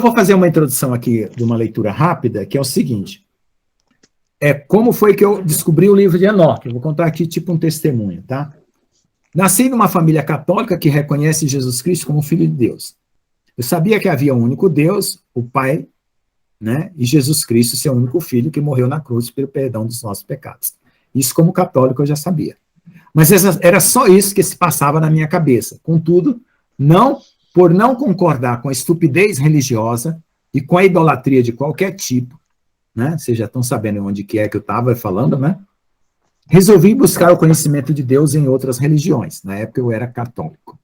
vou fazer uma introdução aqui de uma leitura rápida, que é o seguinte. Como foi que eu descobri o livro de Enoque? Eu vou contar aqui tipo um testemunho, tá? Nasci numa família católica que reconhece Jesus Cristo como Filho de Deus. Eu sabia que havia um único Deus, o Pai, né? E Jesus Cristo, seu único Filho, que morreu na cruz pelo perdão dos nossos pecados. Isso, como católico, eu já sabia. Mas era só isso que se passava na minha cabeça. Contudo, por não concordar com a estupidez religiosa e com a idolatria de qualquer tipo, né? Vocês já estão sabendo onde que é que eu estava falando, né? Resolvi buscar o conhecimento de Deus em outras religiões. Na época eu era católico.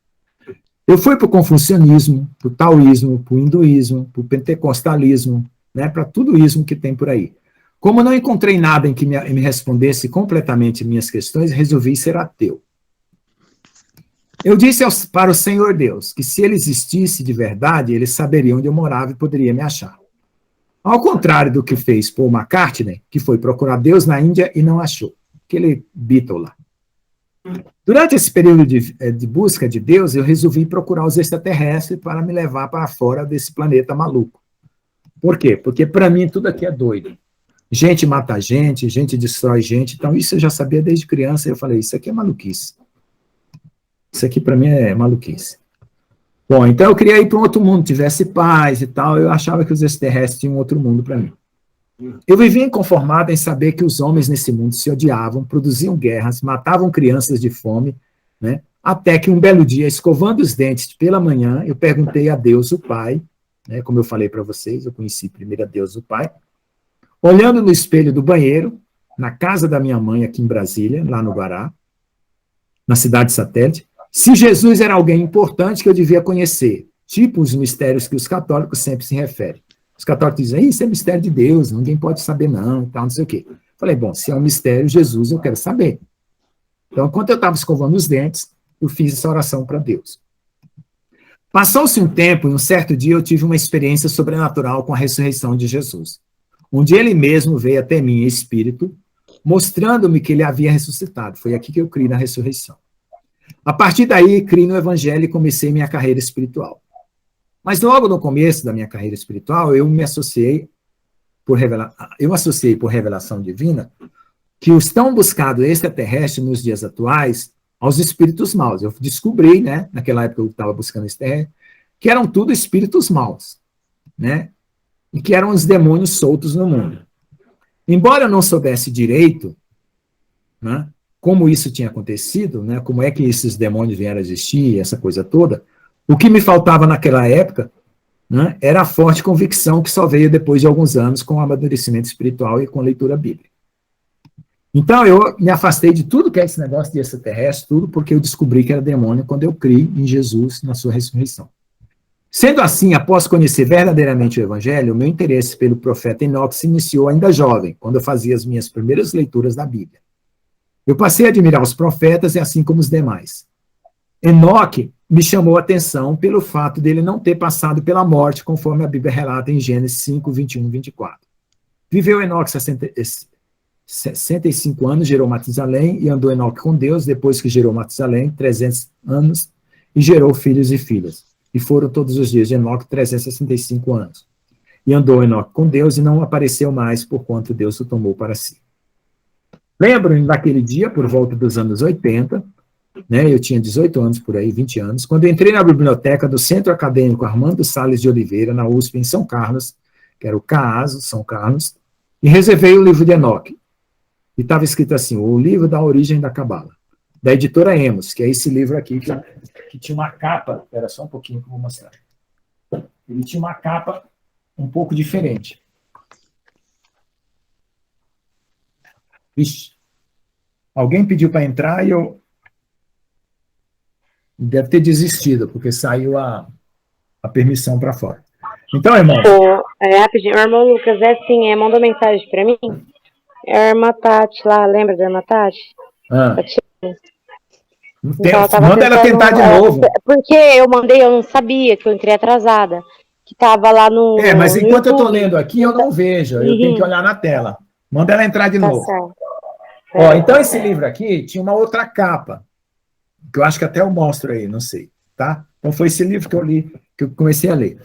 Eu fui para o confucionismo, para o taoísmo, para o hinduísmo, para o pentecostalismo, né? Para tudo isso que tem por aí. Como não encontrei nada em que me respondesse completamente minhas questões, resolvi ser ateu. Eu disse para o Senhor Deus que se ele existisse de verdade, ele saberia onde eu morava e poderia me achar. Ao contrário do que fez Paul McCartney, que foi procurar Deus na Índia e não achou. Aquele Beatle lá. Durante esse período de busca de Deus, eu resolvi procurar os extraterrestres para me levar para fora desse planeta maluco. Por quê? Porque para mim tudo aqui é doido. Gente mata gente, gente destrói gente. Então isso eu já sabia desde criança. Eu falei, isso aqui é maluquice. Isso aqui para mim é maluquice. Bom, então eu queria ir para um outro mundo, tivesse paz e tal. Eu achava que os extraterrestres tinham um outro mundo para mim. Eu vivia inconformado em saber que os homens nesse mundo se odiavam, produziam guerras, matavam crianças de fome, né? Até que um belo dia, escovando os dentes pela manhã, eu perguntei a Deus, o Pai, né? Como eu falei para vocês, eu conheci primeiro a Deus, o Pai, olhando no espelho do banheiro, na casa da minha mãe aqui em Brasília, lá no Guará, na cidade satélite, se Jesus era alguém importante que eu devia conhecer, tipo os mistérios que os católicos sempre se referem. Os católicos dizem, isso é mistério de Deus, ninguém pode saber não, e tal, não sei o quê. Falei, bom, se é um mistério, Jesus, eu quero saber. Então, enquanto eu estava escovando os dentes, eu fiz essa oração para Deus. Passou-se um tempo, e um certo dia eu tive uma experiência sobrenatural com a ressurreição de Jesus, onde ele mesmo veio até mim em espírito, mostrando-me que ele havia ressuscitado. Foi aqui que eu criei na ressurreição. A partir daí, criei no Evangelho e comecei minha carreira espiritual. Mas logo no começo da minha carreira espiritual, eu associei por revelação divina que os tão buscados extraterrestres nos dias atuais aos espíritos maus. Eu descobri, né, naquela época eu estava buscando extraterrestres, que eram tudo espíritos maus, né, e que eram os demônios soltos no mundo. Embora eu não soubesse direito, né, como isso tinha acontecido, né, como é que esses demônios vieram a existir, essa coisa toda, o que me faltava naquela época, né, era a forte convicção que só veio depois de alguns anos com o amadurecimento espiritual e com a leitura bíblica. Então, eu me afastei de tudo que é esse negócio de extraterrestre, tudo porque eu descobri que era demônio quando eu criei em Jesus na sua ressurreição. Sendo assim, após conhecer verdadeiramente o Evangelho, o meu interesse pelo profeta Enoque se iniciou ainda jovem, quando eu fazia as minhas primeiras leituras da Bíblia. Eu passei a admirar os profetas, e assim como os demais. Enoque me chamou a atenção pelo fato dele não ter passado pela morte, conforme a Bíblia relata em Gênesis 5, 21 e 24. Viveu Enoque 65 anos, gerou Matusalém, e andou Enoque com Deus, depois que gerou Matusalém, 300 anos, e gerou filhos e filhas. E foram todos os dias de Enoque 365 anos. E andou Enoque com Deus, e não apareceu mais, porquanto Deus o tomou para si. Lembro-me daquele dia, por volta dos anos 80, né, eu tinha 18 anos por aí, 20 anos, quando eu entrei na biblioteca do Centro Acadêmico Armando Salles de Oliveira, na USP, em São Carlos, que era o CAASO, São Carlos, e reservei o livro de Enoque. E estava escrito assim, o livro da origem da Cabala, da editora Emos, que é esse livro aqui, que tinha uma capa, espera só um pouquinho que eu vou mostrar. Ele tinha uma capa um pouco diferente. Vixe, alguém pediu para entrar e eu deve ter desistido, porque saiu a permissão para fora. Então, irmão... rapidinho, o irmão Lucas, mandou mensagem para mim. É a irmã Tati lá, lembra da irmã Tati? Manda ela tentar de novo. Porque eu não sabia, que eu entrei atrasada. Que estava lá no... mas enquanto eu estou lendo aqui, eu não vejo, eu tenho que olhar na tela. Manda ela entrar de novo. Certo. Então esse livro aqui tinha uma outra capa, que eu acho que até eu mostro aí, não sei, tá? Então foi esse livro que eu li, que eu comecei a ler.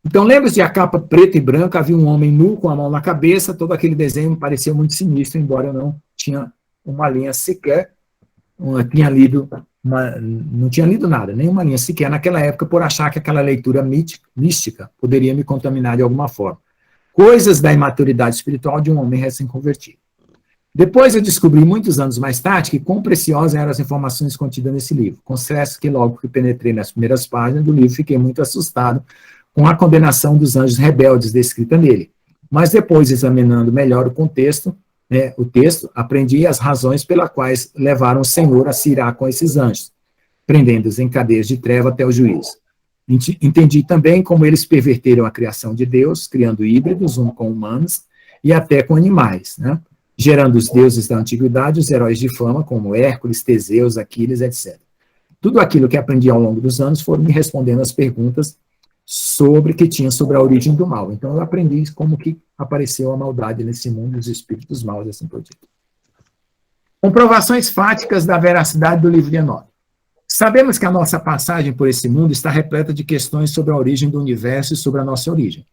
Então, lembra-se de a capa preta e branca, havia um homem nu com a mão na cabeça, todo aquele desenho parecia muito sinistro, embora eu não tinha uma linha sequer, não tinha lido nada, nenhuma linha sequer naquela época, por achar que aquela leitura mística poderia me contaminar de alguma forma. Coisas da imaturidade espiritual de um homem recém-convertido. Depois eu descobri, muitos anos mais tarde, que quão preciosas eram as informações contidas nesse livro. Confesso que logo que penetrei nas primeiras páginas do livro, fiquei muito assustado com a condenação dos anjos rebeldes descrita nele. Mas depois, examinando melhor o contexto, o texto, aprendi as razões pelas quais levaram o Senhor a se irar com esses anjos, prendendo-os em cadeias de treva até o juízo. Entendi também como eles perverteram a criação de Deus, criando híbridos, com humanos e até com animais, né? Gerando os deuses da antiguidade, os heróis de fama, como Hércules, Teseus, Aquiles, etc. Tudo aquilo que aprendi ao longo dos anos foram me respondendo as perguntas que tinha sobre a origem do mal. Então, eu aprendi como que apareceu a maldade nesse mundo, os espíritos maus, assim por diante. Comprovações fáticas da veracidade do livro de Enoque. Sabemos que a nossa passagem por esse mundo está repleta de questões sobre a origem do universo e sobre a nossa origem.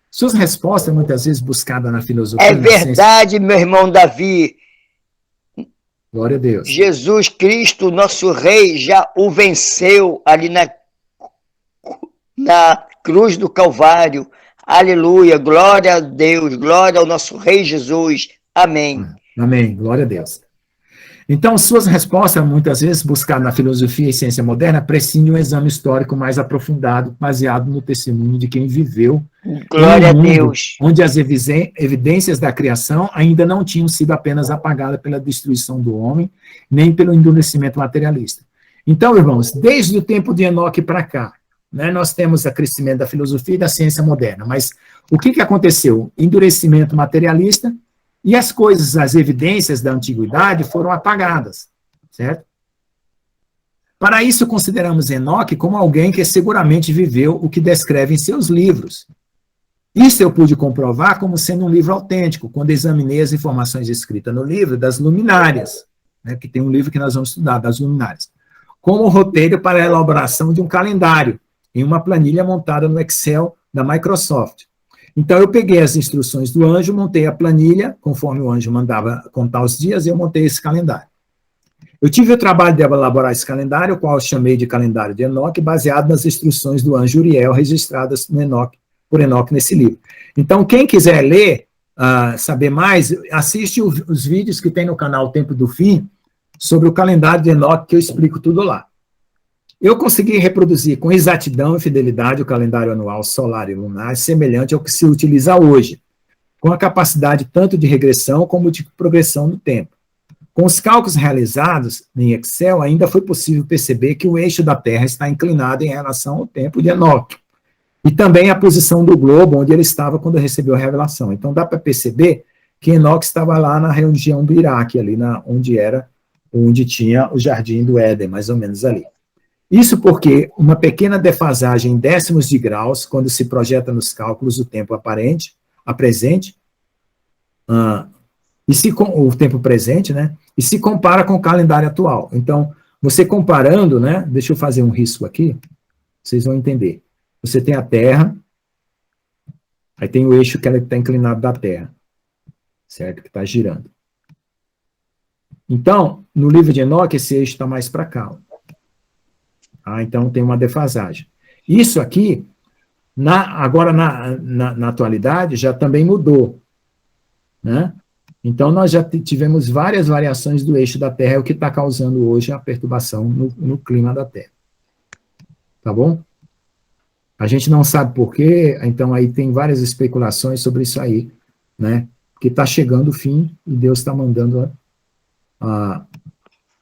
Suas respostas, muitas vezes buscadas na filosofia... É verdade, meu irmão Davi. Glória a Deus. Jesus Cristo, nosso Rei, já o venceu ali na cruz do Calvário. Aleluia, glória a Deus, glória ao nosso Rei Jesus. Amém. Amém, glória a Deus. Então, suas respostas, muitas vezes, buscadas na filosofia e ciência moderna, prescindem de um exame histórico mais aprofundado, baseado no testemunho de quem viveu. Glória a Deus. Onde as evidências da criação ainda não tinham sido apenas apagadas pela destruição do homem, nem pelo endurecimento materialista. Então, irmãos, desde o tempo de Enoque para cá, né, nós temos o crescimento da filosofia e da ciência moderna, mas o que aconteceu? Endurecimento materialista, e as coisas, as evidências da antiguidade foram apagadas, certo? Para isso, consideramos Enoque como alguém que seguramente viveu o que descreve em seus livros. Isso eu pude comprovar como sendo um livro autêntico, quando examinei as informações escritas no livro das luminárias, né, que tem um livro que nós vamos estudar, das luminárias, como roteiro para a elaboração de um calendário, em uma planilha montada no Excel da Microsoft. Então, eu peguei as instruções do anjo, montei a planilha, conforme o anjo mandava contar os dias, eu montei esse calendário. Eu tive o trabalho de elaborar esse calendário, o qual eu chamei de calendário de Enoque, baseado nas instruções do anjo Uriel, registradas por Enoque nesse livro. Então, quem quiser ler, saber mais, assiste os vídeos que tem no canal Tempo do Fim, sobre o calendário de Enoque, que eu explico tudo lá. Eu consegui reproduzir com exatidão e fidelidade o calendário anual solar e lunar, semelhante ao que se utiliza hoje, com a capacidade tanto de regressão como de progressão no tempo. Com os cálculos realizados em Excel, ainda foi possível perceber que o eixo da Terra está inclinado em relação ao tempo de Enoque, e também a posição do globo, onde ele estava quando recebeu a revelação. Então, dá para perceber que Enoque estava lá na região do Iraque, ali onde tinha o Jardim do Éden, mais ou menos ali. Isso porque uma pequena defasagem em décimos de graus, quando se projeta nos cálculos o tempo presente, o tempo presente, né, e se compara com o calendário atual. Então, você comparando, né, deixa eu fazer um risco aqui, vocês vão entender. Você tem a Terra, aí tem o eixo que ela está inclinado da Terra, certo? Que está girando. Então, no livro de Enoque, esse eixo está mais para cá, ó. Então tem uma defasagem. Isso aqui, agora na atualidade, já também mudou, né? Então nós já tivemos várias variações do eixo da Terra, o que está causando hoje a perturbação no clima da Terra. Tá bom? A gente não sabe por quê, então aí tem várias especulações sobre isso aí, né? Que está chegando o fim e Deus está mandando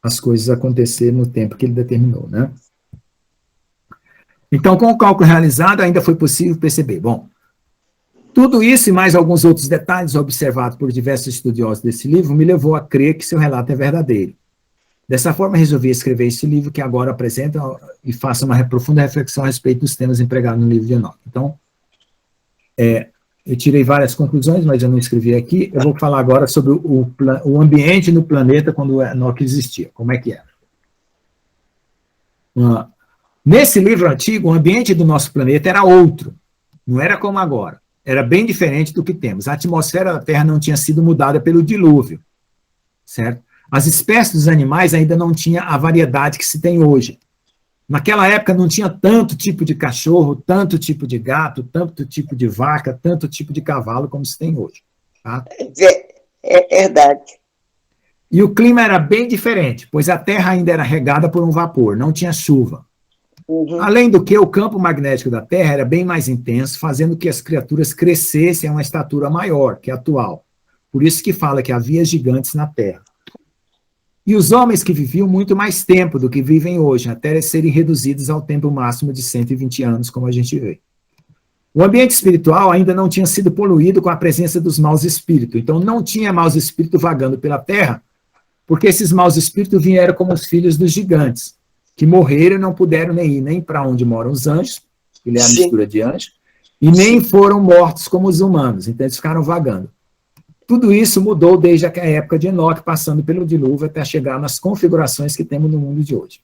as coisas acontecer no tempo que ele determinou, né? Então, com o cálculo realizado, ainda foi possível perceber. Bom, tudo isso e mais alguns outros detalhes observados por diversos estudiosos desse livro me levou a crer que seu relato é verdadeiro. Dessa forma, resolvi escrever esse livro que agora apresenta e faça uma profunda reflexão a respeito dos temas empregados no livro de Enoque. Então, eu tirei várias conclusões, mas eu não escrevi aqui. Eu vou falar agora sobre o ambiente no planeta quando o Enoque existia. Como é que era? Nesse livro antigo, o ambiente do nosso planeta era outro. não era como agora. Era bem diferente do que temos. A atmosfera da Terra não tinha sido mudada pelo dilúvio, certo? As espécies dos animais ainda não tinham a variedade que se tem hoje. Naquela época não tinha tanto tipo de cachorro, tanto tipo de gato, tanto tipo de vaca, tanto tipo de cavalo como se tem hoje. Tá? É verdade. E o clima era bem diferente, pois a Terra ainda era regada por um vapor, não tinha chuva. Além do que, o campo magnético da Terra era bem mais intenso, fazendo que as criaturas crescessem a uma estatura maior que a atual. Por isso que fala que havia gigantes na Terra. E os homens que viviam muito mais tempo do que vivem hoje, até serem reduzidos ao tempo máximo de 120 anos, como a gente vê. O ambiente espiritual ainda não tinha sido poluído com a presença dos maus espíritos, então não tinha maus espíritos vagando pela Terra, porque esses maus espíritos vieram como os filhos dos gigantes, que morreram e não puderam nem ir nem para onde moram os anjos, ele é a mistura de anjos, e nem foram mortos como os humanos, então eles ficaram vagando. Tudo isso mudou desde a época de Enoque, passando pelo dilúvio até chegar nas configurações que temos no mundo de hoje.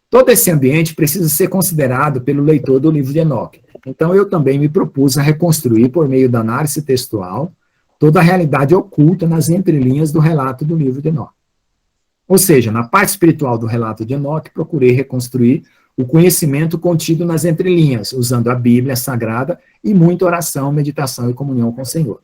Todo esse ambiente precisa ser considerado pelo leitor do livro de Enoque. Então eu também me propus a reconstruir, por meio da análise textual, toda a realidade oculta nas entrelinhas do relato do livro de Enoque. Ou seja, na parte espiritual do relato de Enoque, procurei reconstruir o conhecimento contido nas entrelinhas, usando a Bíblia Sagrada e muita oração, meditação e comunhão com o Senhor.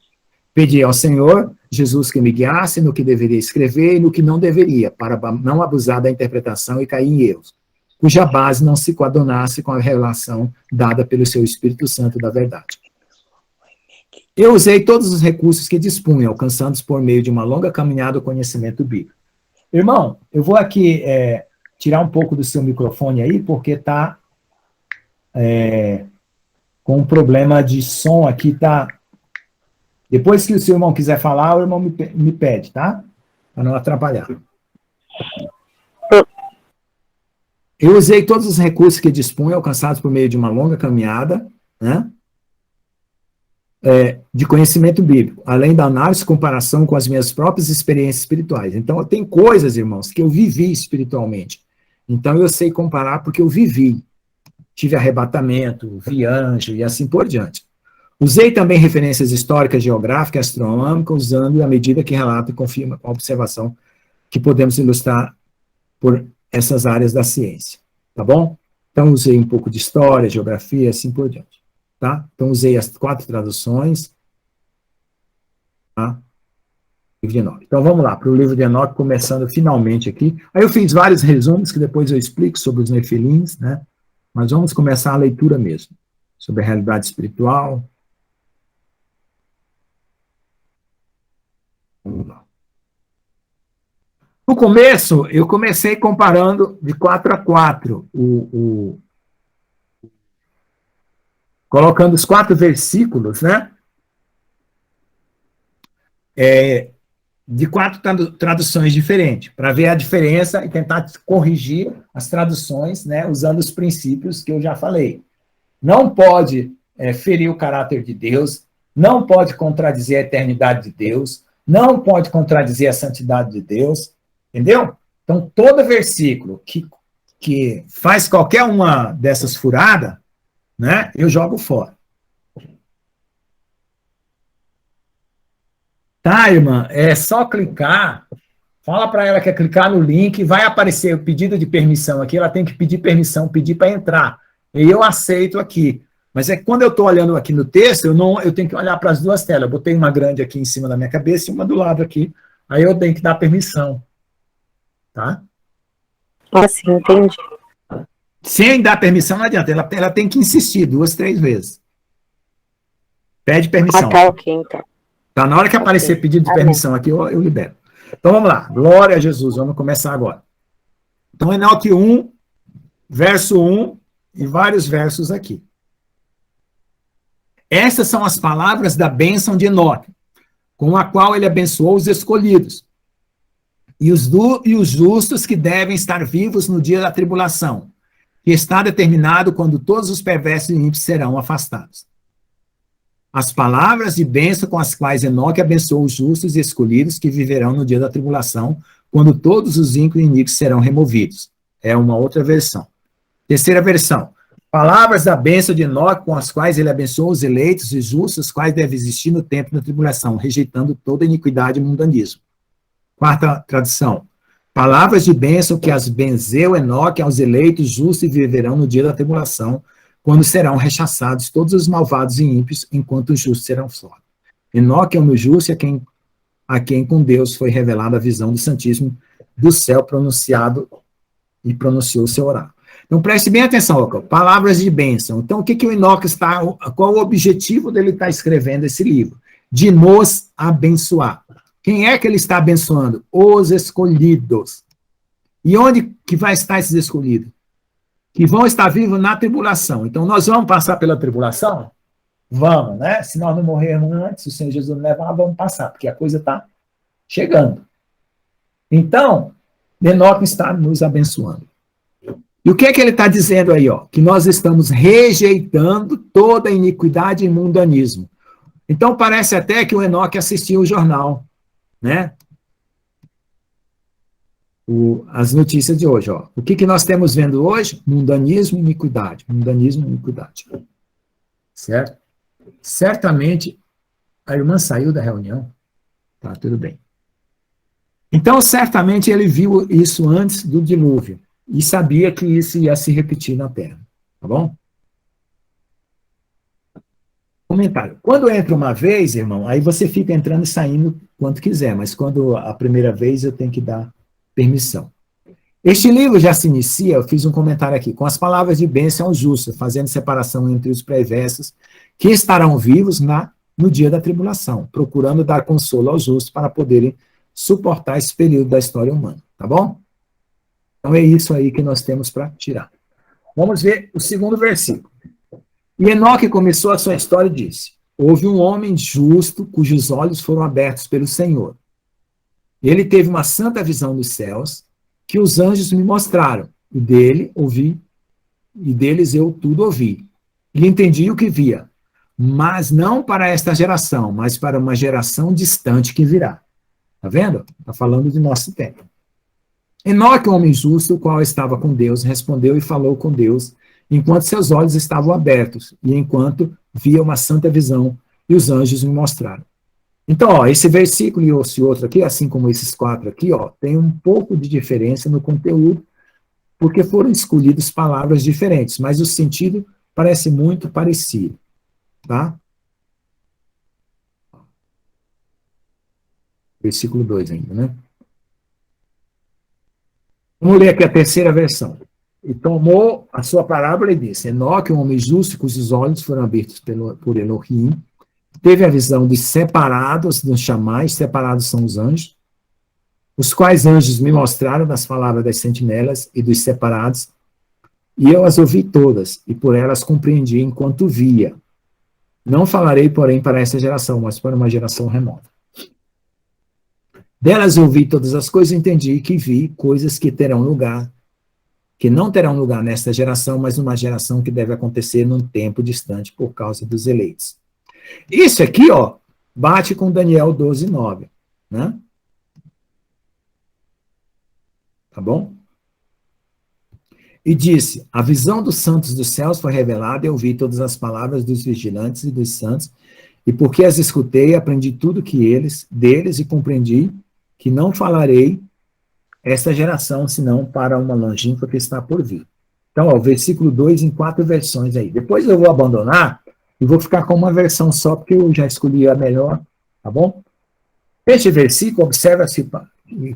Pedi ao Senhor, Jesus, que me guiasse no que deveria escrever e no que não deveria, para não abusar da interpretação e cair em erros, cuja base não se coadunasse com a revelação dada pelo seu Espírito Santo da verdade. Eu usei todos os recursos que dispunha, alcançando-os por meio de uma longa caminhada ao conhecimento bíblico. Irmão, eu vou aqui tirar um pouco do seu microfone aí, porque está com um problema de som aqui, tá? Depois que o seu irmão quiser falar, o irmão me pede, tá? Para não atrapalhar. Eu usei todos os recursos que dispunha, alcançados por meio de uma longa caminhada, né? De conhecimento bíblico, além da análise e comparação com as minhas próprias experiências espirituais. Então, tem coisas, irmãos, que eu vivi espiritualmente. Então, eu sei comparar porque eu vivi. Tive arrebatamento, vi anjo e assim por diante. Usei também referências históricas, geográficas, astronômicas, usando à medida que relata e confirma com a observação que podemos ilustrar por essas áreas da ciência. Tá bom? Então, usei um pouco de história, geografia e assim por diante. Tá? Então, usei as 4 traduções. Tá? Livro de Enoque. Então, vamos lá, para o livro de Enoque, começando finalmente aqui. Aí eu fiz vários resumos, que depois eu explico sobre os nefilins, né? Mas vamos começar a leitura mesmo, sobre a realidade espiritual. Vamos lá. No começo, eu comecei comparando de 4 a 4, colocando os 4 versículos, né? De 4 traduções diferentes, para ver a diferença e tentar corrigir as traduções, né, usando os princípios que eu já falei. Não pode ferir o caráter de Deus, não pode contradizer a eternidade de Deus, não pode contradizer a santidade de Deus, entendeu? Então, todo versículo que faz qualquer uma dessas furadas, né, eu jogo fora. Tá, irmã? É só clicar, fala para ela que é clicar no link, vai aparecer o pedido de permissão aqui, ela tem que pedir permissão, pedir para entrar. E eu aceito aqui. Mas é que quando eu estou olhando aqui no texto, eu tenho que olhar para as 2 telas. Eu botei uma grande aqui em cima da minha cabeça e uma do lado aqui. Aí eu tenho que dar permissão. Tá? Assim, entendi. Sem dar permissão, não adianta. Ela tem que insistir 2, 3 vezes. Pede permissão. Ah, tá, ok, então. Tá, na hora que aparecer pedido de permissão aqui, eu libero. Então, vamos lá. Glória a Jesus. Vamos começar agora. Então, Enoque 1, verso 1, e vários versos aqui. Essas são as palavras da bênção de Enoque, com a qual ele abençoou os escolhidos, e os justos que devem estar vivos no dia da tribulação, que está determinado quando todos os perversos e ímpios serão afastados. As palavras de bênção com as quais Enoque abençoou os justos e escolhidos que viverão no dia da tribulação, quando todos os ímpios e iníquos serão removidos. É uma outra versão. Terceira versão. Palavras da bênção de Enoque, com as quais ele abençoou os eleitos e justos, os quais devem existir no tempo da tribulação, rejeitando toda iniquidade e mundanismo. Quarta tradução. Palavras de bênção que as benzeu Enoque aos eleitos justos e viverão no dia da tribulação, quando serão rechaçados todos os malvados e ímpios, enquanto os justos serão salvos. Enoque é um justo a quem com Deus foi revelada a visão do Santíssimo do céu pronunciado e pronunciou o seu oráculo. Então, preste bem atenção, Oca. Palavras de bênção. Então, o que o Enoque está, qual o objetivo dele estar escrevendo esse livro? De nos abençoar. Quem é que ele está abençoando? Os escolhidos. E onde que vai estar esses escolhidos? Que vão estar vivos na tribulação. Então, nós vamos passar pela tribulação? Vamos, né? Se nós não morrermos antes, se o Senhor Jesus não levar, vamos passar, porque a coisa está chegando. Então, Enoque está nos abençoando. E o que é que ele está dizendo aí? Ó? Que nós estamos rejeitando toda iniquidade e mundanismo. Então, parece até que o Enoque assistiu o jornal, né? As notícias de hoje. Ó. O que nós temos vendo hoje? Mundanismo e iniquidade. Mundanismo e iniquidade. Certo? Certamente, a irmã saiu da reunião. Tá, tudo bem. Então, certamente, ele viu isso antes do dilúvio. E sabia que isso ia se repetir na Terra. Tá bom? Comentário. Quando entra uma vez, irmão, aí você fica entrando e saindo quanto quiser, mas quando a primeira vez eu tenho que dar permissão. Este livro já se inicia, eu fiz um comentário aqui, com as palavras de bênção ao justo, fazendo separação entre os perversos, que estarão vivos no dia da tribulação, procurando dar consolo aos justos para poderem suportar esse período da história humana. Tá bom? Então é isso aí que nós temos para tirar. Vamos ver o segundo versículo. E Enoque começou a sua história e disse: houve um homem justo cujos olhos foram abertos pelo Senhor. Ele teve uma santa visão dos céus, que os anjos me mostraram, e deles eu tudo ouvi. E entendi o que via, mas não para esta geração, mas para uma geração distante que virá. Está vendo? Está falando de nosso tempo. Enoque, um homem justo, o qual estava com Deus, respondeu e falou com Deus, enquanto seus olhos estavam abertos, e enquanto via uma santa visão, e os anjos me mostraram. Então, ó, esse versículo e esse outro aqui, assim como esses quatro aqui, ó, tem um pouco de diferença no conteúdo, porque foram escolhidas palavras diferentes, mas o sentido parece muito parecido, tá? Versículo 2 ainda, né? Vamos ler aqui a terceira versão. E tomou a sua parábola e disse: Enoque, um homem justo, cujos olhos foram abertos por Elohim, teve a visão dos separados dos chamais, separados são os anjos, os quais anjos me mostraram das palavras das sentinelas e dos separados, e eu as ouvi todas, e por elas compreendi enquanto via. Não falarei, porém, para essa geração, mas para uma geração remota. Delas ouvi todas as coisas e entendi que vi coisas que terão lugar, que não terão lugar nesta geração, mas numa geração que deve acontecer num tempo distante por causa dos eleitos. Isso aqui, ó, bate com Daniel 12:9, né? Tá bom? E disse: a visão dos santos dos céus foi revelada, e eu ouvi todas as palavras dos vigilantes e dos santos, e porque as escutei, aprendi tudo deles, e compreendi que não falarei esta geração, senão para uma longínqua que está por vir. Então, ó, o versículo 2 em 4 versões aí. Depois eu vou abandonar e vou ficar com uma versão só, porque eu já escolhi a melhor, tá bom? Este versículo observa-se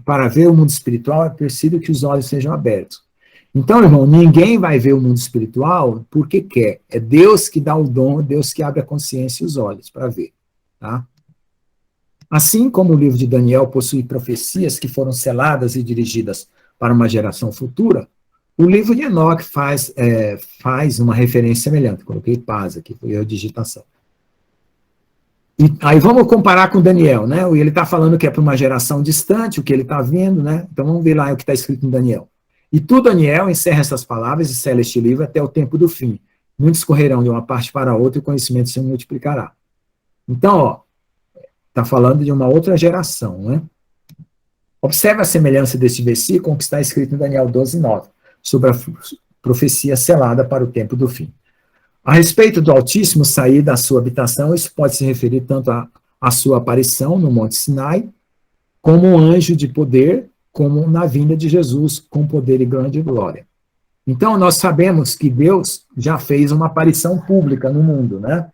para ver o mundo espiritual, é preciso que os olhos sejam abertos. Então, irmão, ninguém vai ver o mundo espiritual porque quer. É Deus que dá o dom, Deus que abre a consciência e os olhos para ver, tá? Assim como o livro de Daniel possui profecias que foram seladas e dirigidas para uma geração futura, o livro de Enoque faz uma referência semelhante. Coloquei paz aqui, foi a digitação. E aí vamos comparar com Daniel, né? Ele está falando que é para uma geração distante, o que ele está vendo, né? Então vamos ver lá o que está escrito em Daniel. E tu, Daniel, encerra essas palavras e sela este livro até o tempo do fim. Muitos correrão de uma parte para outra e o conhecimento se multiplicará. Então, ó, está falando de uma outra geração, né? Observe a semelhança deste versículo com o que está escrito em Daniel 12:9, sobre profecia selada para o tempo do fim. A respeito do Altíssimo sair da sua habitação, isso pode se referir tanto à sua aparição no Monte Sinai, como um anjo de poder, como na vinda de Jesus, com poder e grande glória. Então, nós sabemos que Deus já fez uma aparição pública no mundo, né?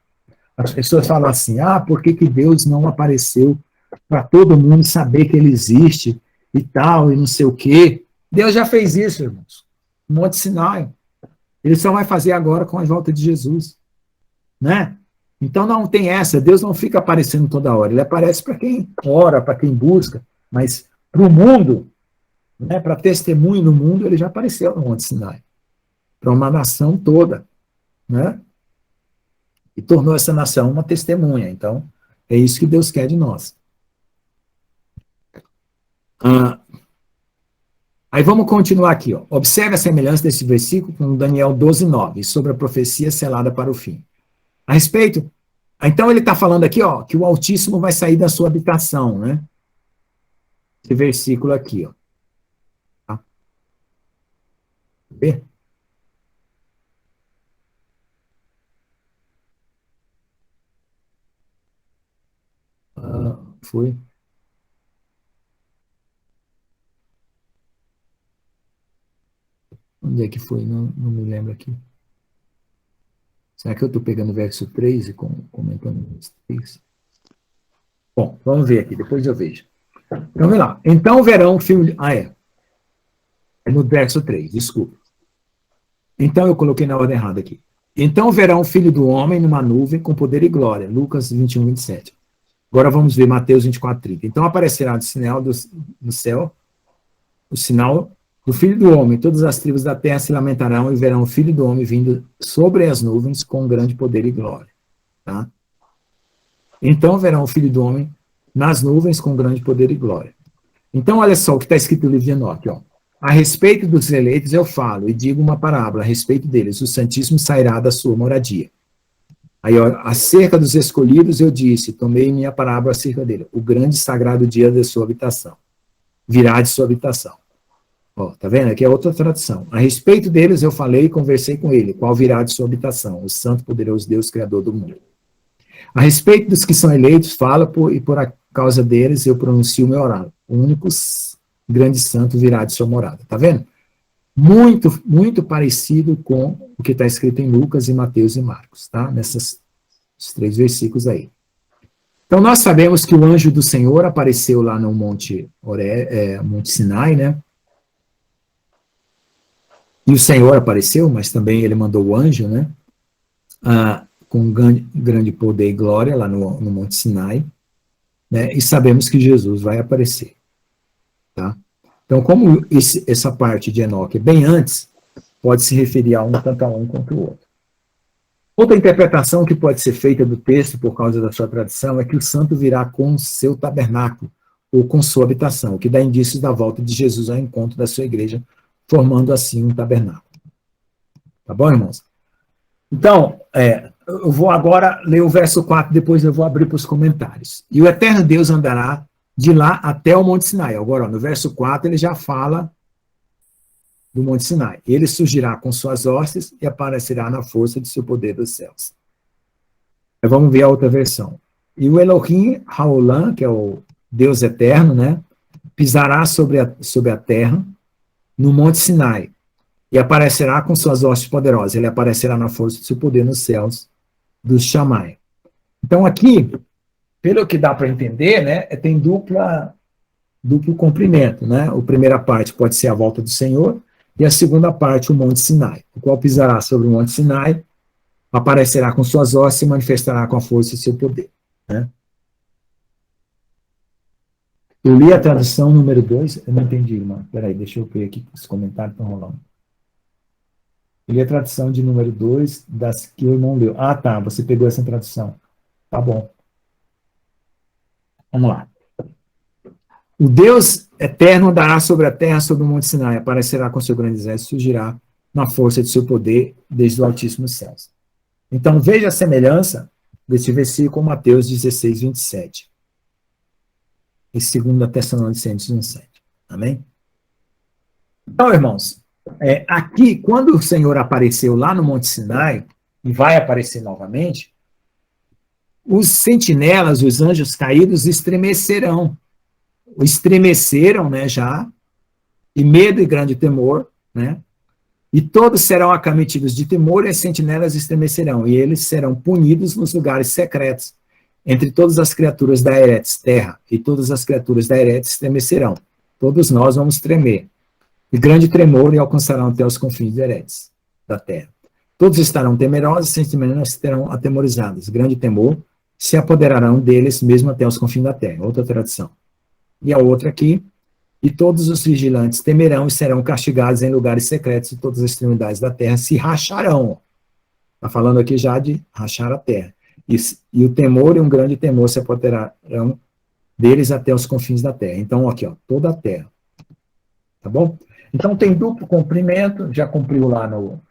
As pessoas falam assim, por que Deus não apareceu para todo mundo saber que ele existe e tal, e não sei o quê? Deus já fez isso, irmãos. No Monte Sinai. Ele só vai fazer agora com a volta de Jesus, né? Então não tem essa, Deus não fica aparecendo toda hora, ele aparece para quem ora, para quem busca, mas para o mundo, né, para testemunho no mundo, ele já apareceu no Monte Sinai, para uma nação toda, né? E tornou essa nação uma testemunha. Então, é isso que Deus quer de nós. Aí vamos continuar aqui. Ó. Observe a semelhança desse versículo com Daniel 12:9, sobre a profecia selada para o fim. A respeito, então ele está falando aqui, ó, que o Altíssimo vai sair da sua habitação, né? Esse versículo aqui, ó. Tá? Vê? Foi. Onde é que foi? Não me lembro aqui. Será que eu estou pegando o verso 3 e comentando o verso 3? Bom, vamos ver aqui, depois eu vejo. Então, vamos lá. Então verão filho... É no verso 3, desculpa. Então eu coloquei na ordem errada aqui. Então verão o Filho do Homem numa nuvem com poder e glória. Lucas 21:27. Agora vamos ver Mateus 24:30. Então aparecerá no sinal do céu, o sinal do Filho do Homem. Todas as tribos da terra se lamentarão e verão o Filho do Homem vindo sobre as nuvens com grande poder e glória. Tá? Então verão o Filho do Homem nas nuvens com grande poder e glória. Então olha só o que está escrito no livro de Enoque. Ó. A respeito dos eleitos eu falo e digo uma parábola a respeito deles. O Santíssimo sairá da sua moradia. Aí, ó, acerca dos escolhidos eu disse, tomei minha parábola acerca dele. O grande e sagrado dia de sua habitação. Virá de sua habitação. Ó, tá vendo? Aqui é outra tradução. A respeito deles eu falei e conversei com ele, qual virá de sua habitação, o santo poderoso Deus, Criador do mundo. A respeito dos que são eleitos, fala e por causa deles eu pronuncio o meu oráculo. O único grande santo virá de sua morada. Tá vendo? Muito, muito parecido com o que está escrito em Lucas e Mateus e Marcos, tá? Nesses 3 versículos aí. Então, nós sabemos que o anjo do Senhor apareceu lá no Monte Sinai, né? E o Senhor apareceu, mas também ele mandou o anjo, né? Com grande poder e glória lá no Monte Sinai, né? E sabemos que Jesus vai aparecer, tá? Então, como essa parte de Enoque é bem antes, pode se referir a tanto a um quanto o outro. Outra interpretação que pode ser feita do texto, por causa da sua tradição, é que o santo virá com seu tabernáculo, ou com sua habitação, o que dá indícios da volta de Jesus ao encontro da sua igreja, formando assim um tabernáculo. Tá bom, irmãos? Então, eu vou agora ler o verso 4, depois eu vou abrir para os comentários. E o eterno Deus andará de lá até o Monte Sinai. Agora, ó, no verso 4, ele já fala do Monte Sinai. Ele surgirá com suas hostes e aparecerá na força de seu poder dos céus. Aí vamos ver a outra versão. E o Elohim Haolam, que é o Deus eterno, né, pisará sobre a terra no Monte Sinai e aparecerá com suas hostes poderosas. Ele aparecerá na força de seu poder nos céus dos Shammai. Então aqui, pelo que dá para entender, né, tem duplo comprimento, né? A primeira parte pode ser a volta do Senhor e a segunda parte o Monte Sinai, o qual pisará sobre o Monte Sinai, aparecerá com suas hostes e manifestará com a força de seu poder, né? Eu li a tradução número 2, eu não entendi, irmão. Peraí, deixa eu ver aqui, os comentários estão rolando. Eu li a tradução de número 2, das que o irmão leu. Ah, tá, você pegou essa tradução. Tá bom. Vamos lá. O Deus eterno andará sobre a terra, sobre o Monte Sinai, aparecerá com seu grande exército, surgirá na força de seu poder desde os altíssimos céus. Então, veja a semelhança desse versículo, Mateus 16:27. E 2 Tessalonicenses 1:7. Amém? Então, irmãos, Aqui, quando o Senhor apareceu lá no Monte Sinai, e vai aparecer novamente, os sentinelas, os anjos caídos, estremecerão. Estremeceram, né, já, e medo e grande temor, né? E todos serão acometidos de temor, e as sentinelas estremecerão, e eles serão punidos nos lugares secretos, entre todas as criaturas da Eretz, terra, e todas as criaturas da Eretz estremecerão. Todos nós vamos tremer. E grande tremor, e alcançarão até os confins de Eretz, da terra. Todos estarão temerosos, sentinelas estarão atemorizados. Grande temor, se apoderarão deles, mesmo até os confins da terra. Outra tradução. E a outra aqui, e todos os vigilantes temerão e serão castigados em lugares secretos, e todas as extremidades da terra se racharão. Está falando aqui já de rachar a terra. E o temor e um grande temor se apoderarão deles até os confins da terra. Então, aqui, ó, toda a terra. Tá bom? Então, tem duplo cumprimento, já cumpriu lá no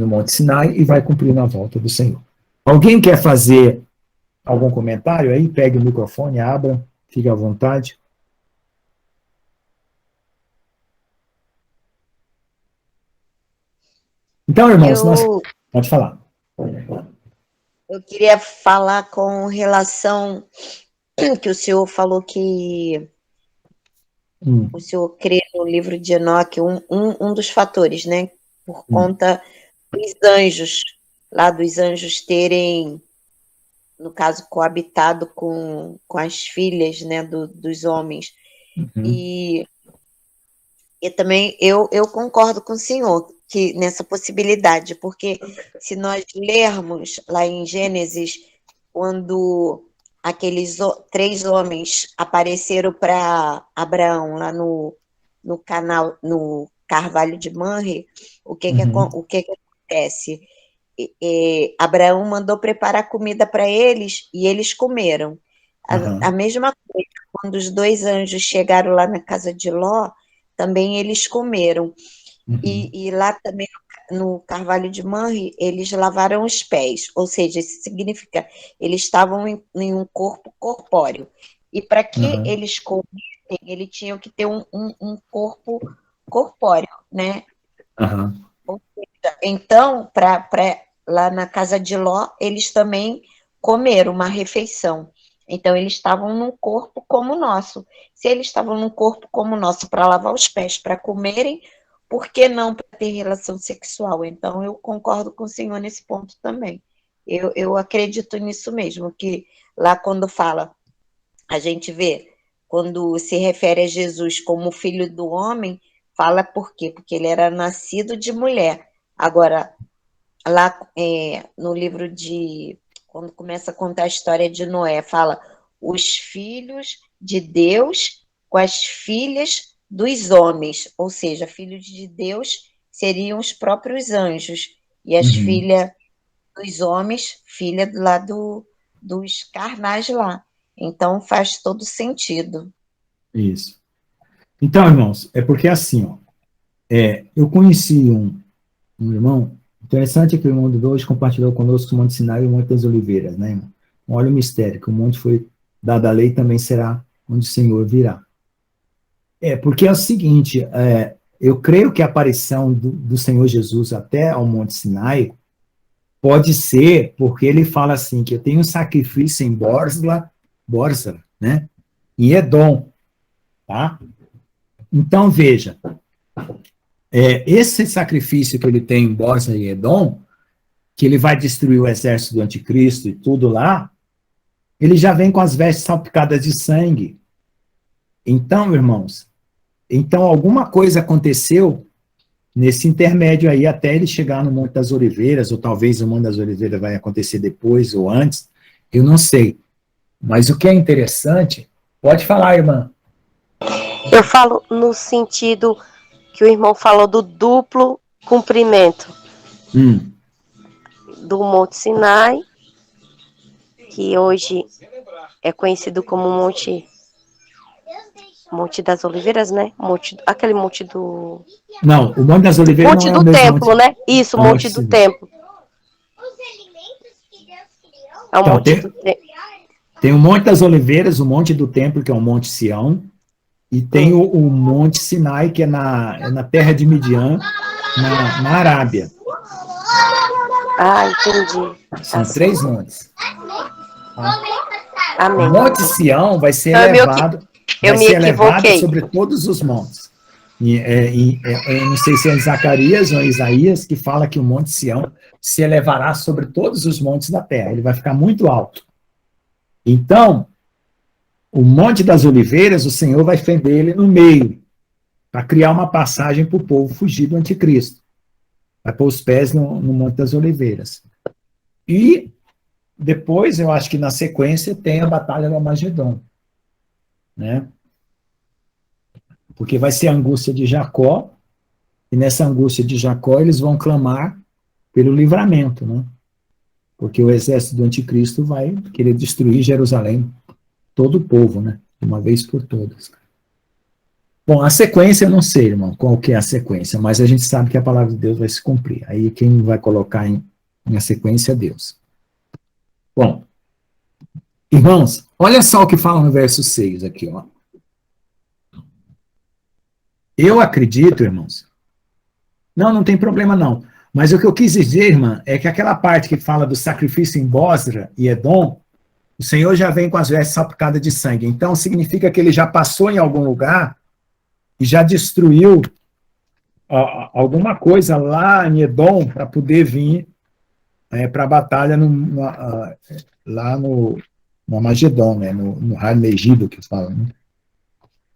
Monte Sinai e vai cumprir na volta do Senhor. Alguém quer fazer algum comentário aí? Pegue o microfone, abra, fique à vontade. Então, irmãos, pode falar. Eu queria falar com relação que o senhor falou que o senhor crê no livro de Enoque, um dos fatores, né? Por conta dos anjos, lá dos anjos terem, no caso, coabitado com as filhas, né, dos homens. E também eu concordo com o senhor que nessa possibilidade, porque se nós lermos lá em Gênesis, quando aqueles 3 homens apareceram para Abraão lá no Carvalho de Manre, o que acontece? Abraão mandou preparar comida para eles e eles comeram. A mesma coisa, quando os 2 anjos chegaram lá na casa de Ló, também eles comeram. E lá também no Carvalho de Manre, eles lavaram os pés, ou seja, isso significa eles estavam em um corpo corpóreo. E para que eles comessem, eles tinham que ter um corpo corpóreo, né? Ou seja, então, lá na casa de Ló, eles também comeram uma refeição. Então, eles estavam num corpo como o nosso. Se eles estavam num corpo como o nosso para lavar os pés, para comerem, por que não para ter relação sexual? Então, eu concordo com o senhor nesse ponto também. Eu acredito nisso mesmo, que lá quando fala, a gente vê, quando se refere a Jesus como filho do homem, fala por quê? Porque ele era nascido de mulher. Agora, lá no livro quando começa a contar a história de Noé, fala os filhos de Deus com as filhas dos homens, ou seja, filhos de Deus seriam os próprios anjos, e as filhas dos homens, filha lá dos carnais lá. Então faz todo sentido. Isso. Então, irmãos, é porque assim, ó, eu conheci um irmão, interessante é que o irmão de hoje compartilhou conosco o Monte Sinai e o Monte das Oliveiras, né, irmão? Olha o mistério, que o monte foi dado a lei, também será onde o Senhor virá. Porque é o seguinte, eu creio que a aparição do Senhor Jesus até ao Monte Sinai pode ser porque ele fala assim, que eu tenho um sacrifício em Bórsala, né, em Edom, tá? Então, veja, esse sacrifício que ele tem em Bórsala e Edom, que ele vai destruir o exército do anticristo e tudo lá, ele já vem com as vestes salpicadas de sangue. Então, irmãos, alguma coisa aconteceu nesse intermédio aí, até ele chegar no Monte das Oliveiras, ou talvez o Monte das Oliveiras vai acontecer depois ou antes, eu não sei. Mas o que é interessante, pode falar, irmã. Eu falo no sentido que o irmão falou do duplo cumprimento do Monte Sinai, que hoje é conhecido como Monte das Oliveiras, né? Aquele monte do... Não, o Monte das Oliveiras Monte não é do o mesmo Templo, né? Isso, o Monte do Templo. É o então, Monte do Templo. Tem o Monte das Oliveiras, o Monte do Templo, que é o Monte Sião, E tem o Monte Sinai, que é na terra de Midian, na Arábia. Ah, entendi. São Tá 3 certo. montes. Tá? Amém. O Monte Sião vai ser Então, elevado, eu me elevado equivoquei. sobre todos os montes. Eu não sei se é em Zacarias ou em Isaías que fala que o Monte Sião se elevará sobre todos os montes da terra. Ele vai ficar muito alto. Então, o Monte das Oliveiras, o Senhor vai fender ele no meio, para criar uma passagem para o povo fugir do anticristo. Vai pôr os pés no Monte das Oliveiras. E depois, eu acho que na sequência, tem a Batalha do Armagedon, né? Porque vai ser a angústia de Jacó, e nessa angústia de Jacó eles vão clamar pelo livramento, né? Porque o exército do anticristo vai querer destruir Jerusalém, todo o povo, né? De uma vez por todas. Bom, a sequência eu não sei, irmão, qual que é a sequência, mas a gente sabe que a palavra de Deus vai se cumprir. Aí quem vai colocar em sequência é Deus. Bom, irmãos, olha só o que fala no verso 6 aqui, ó. Eu acredito, irmãos. Não tem problema não. Mas o que eu quis dizer, irmã, é que aquela parte que fala do sacrifício em Bosra e Edom, o Senhor já vem com as vestes salpicadas de sangue. Então, significa que ele já passou em algum lugar e já destruiu alguma coisa lá em Edom para poder vir para a batalha lá no Armagedon, né, no Har Megido, que fala. Né?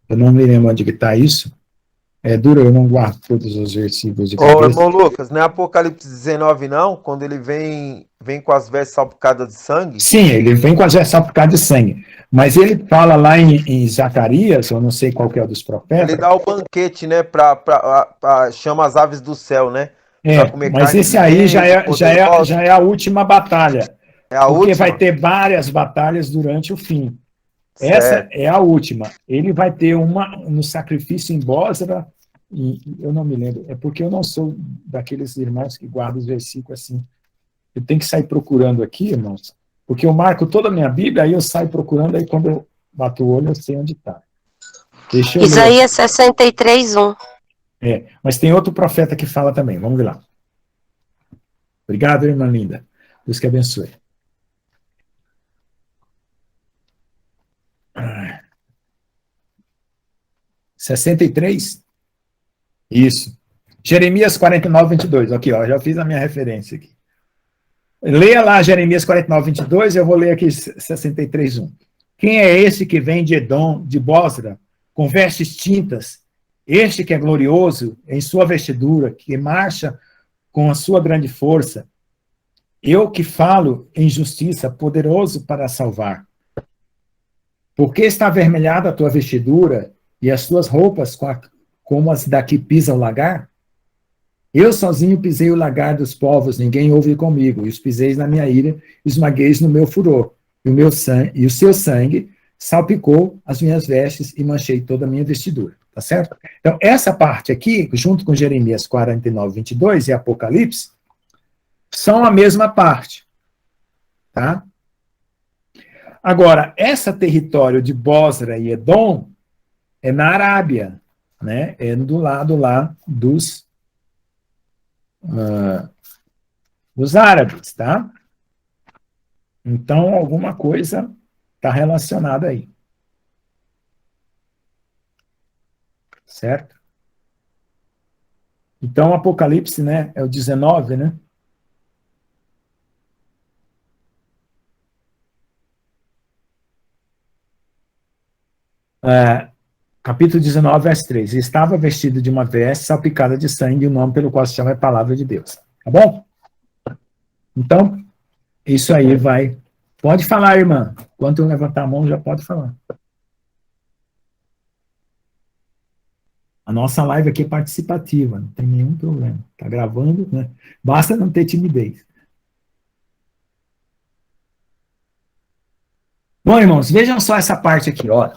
Eu não me lembro onde está isso. É duro, eu não guardo todos os versículos de cabeça. Ô, irmão Lucas, não é Apocalipse 19, não? Quando ele vem com as vestes salpicadas de sangue? Sim, ele vem com as vestes salpicadas de sangue. Mas ele fala lá em Zacarias, eu não sei qual que é o dos profetas. Ele dá o banquete, né? Chama as aves do céu, né? Mas esse aí já é a última batalha. É a porque última? vai ter várias batalhas durante o fim. Certo. Essa é a última. Ele vai ter uma no sacrifício em Bosra, e eu não me lembro, é porque eu não sou daqueles irmãos que guardam os versículos assim. Eu tenho que sair procurando aqui, irmãos, porque eu marco toda a minha Bíblia, aí eu saio procurando, aí quando eu bato o olho, eu sei onde está. Isaías 63:1. Mas tem outro profeta que fala também, vamos ver lá. Obrigado, irmã linda. Deus que abençoe. 63? Isso. Jeremias 49:22. Aqui, ó, já fiz a minha referência aqui. Leia lá Jeremias 49:22, eu vou ler aqui 63:1. Quem é esse que vem de Edom, de Bosra, com vestes tintas? Este que é glorioso em sua vestidura, que marcha com a sua grande força. Eu que falo em justiça, poderoso para salvar. Por que está avermelhada a tua vestidura e as tuas roupas como as daqui pisa o lagar? Eu sozinho pisei o lagar dos povos, ninguém ouve comigo, e os piseis na minha ira, e esmagueis no meu furor, e o seu sangue salpicou as minhas vestes e manchei toda a minha vestidura, tá certo? Então, essa parte aqui, junto com Jeremias 49:22 e Apocalipse, são a mesma parte, tá? Agora, esse território de Bosra e Edom é na Arábia, né? É do lado lá dos árabes, tá? Então, alguma coisa está relacionada aí. Certo? Então, Apocalipse, né? É o 19, né? Capítulo 19, verso 3. Estava vestido de uma veste salpicada de sangue, e o nome pelo qual se chama é Palavra de Deus. Tá bom? Então, isso aí vai. Pode falar, irmã. Enquanto eu levantar a mão, já pode falar. A nossa live aqui é participativa, não tem nenhum problema. Está gravando, né? Basta não ter timidez. Bom, irmãos, vejam só essa parte aqui, ó.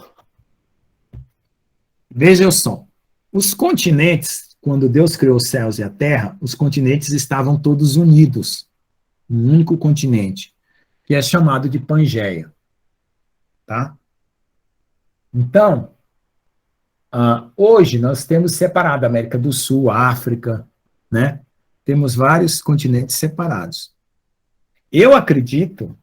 Vejam só. Os continentes, quando Deus criou os céus e a terra, os continentes estavam todos unidos. Um único continente, que é chamado de Pangeia. Tá? Então, Hoje nós temos separado a América do Sul, a África, né? Temos vários continentes separados. Eu acredito,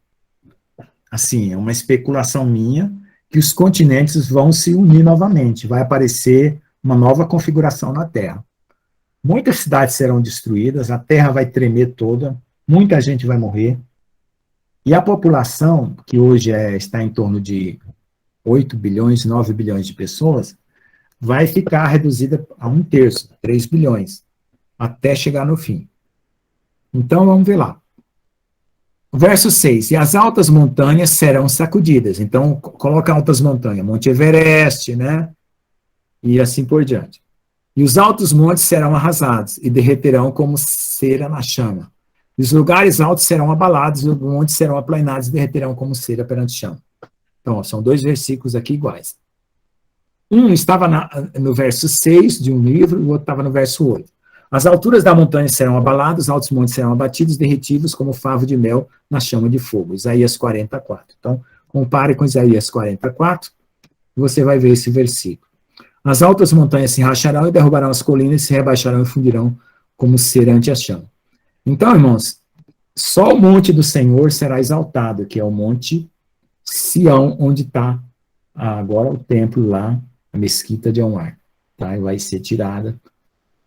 assim, é uma especulação minha, que os continentes vão se unir novamente, vai aparecer uma nova configuração na Terra. Muitas cidades serão destruídas, a Terra vai tremer toda, muita gente vai morrer, e a população, que hoje está em torno de 8 bilhões, 9 bilhões de pessoas, vai ficar reduzida a 1/3, 3 bilhões, até chegar no fim. Então, vamos ver lá. Verso 6, e as altas montanhas serão sacudidas. Então, coloca altas montanhas, Monte Everest, né? E assim por diante. E os altos montes serão arrasados e derreterão como cera na chama. E os lugares altos serão abalados e os montes serão aplainados e derreterão como cera perante chama. Então, são 2 versículos aqui iguais. Um estava no verso 6 de um livro, e o outro estava no verso 8. As alturas da montanha serão abaladas, os altos montes serão abatidos, derretidos como favo de mel na chama de fogo. Isaías 44. Então, compare com Isaías 44, e você vai ver esse versículo. As altas montanhas se racharão e derrubarão as colinas, se rebaixarão e fundirão como cera ante a chama. Então, irmãos, só o monte do Senhor será exaltado, que é o monte Sião, onde está agora o templo lá, a mesquita de Omar. Tá? E vai ser tirada,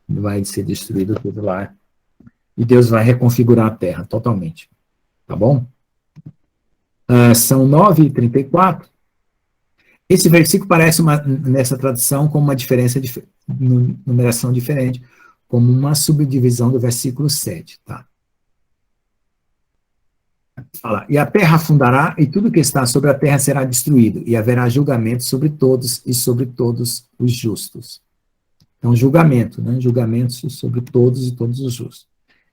vai ser destruído tudo lá. E Deus vai reconfigurar a terra totalmente. Tá bom? São 9h34. Esse versículo parece, nessa tradução, com uma diferença de numeração diferente, como uma subdivisão do versículo 7. Tá? Fala, e a terra afundará, e tudo que está sobre a terra será destruído, e haverá julgamento sobre todos e sobre todos os justos. Então, julgamento, né? Julgamento sobre todos e todos os justos.